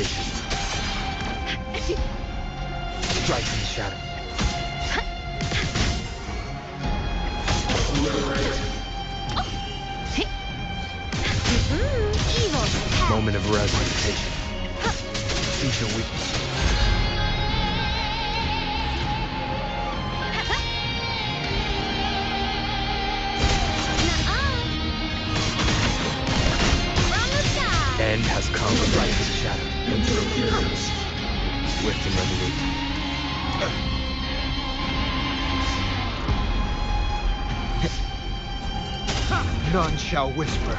levitation. Strike in the shadow. Moment of realization. Cease your weakness. End has come. Strike in the shadow. Swift and resolute. None shall whisper.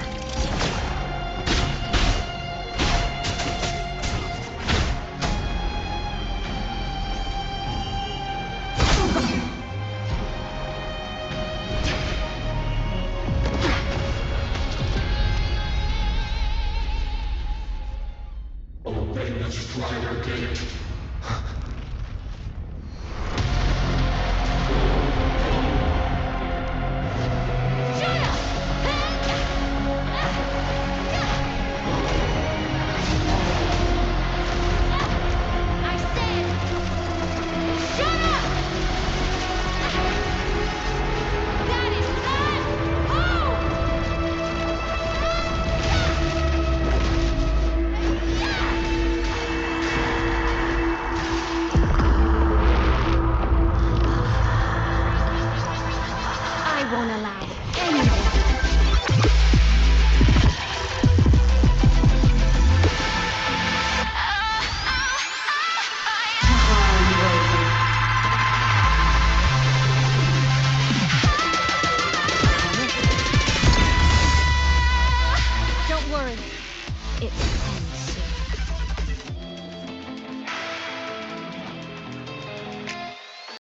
I won't allow it.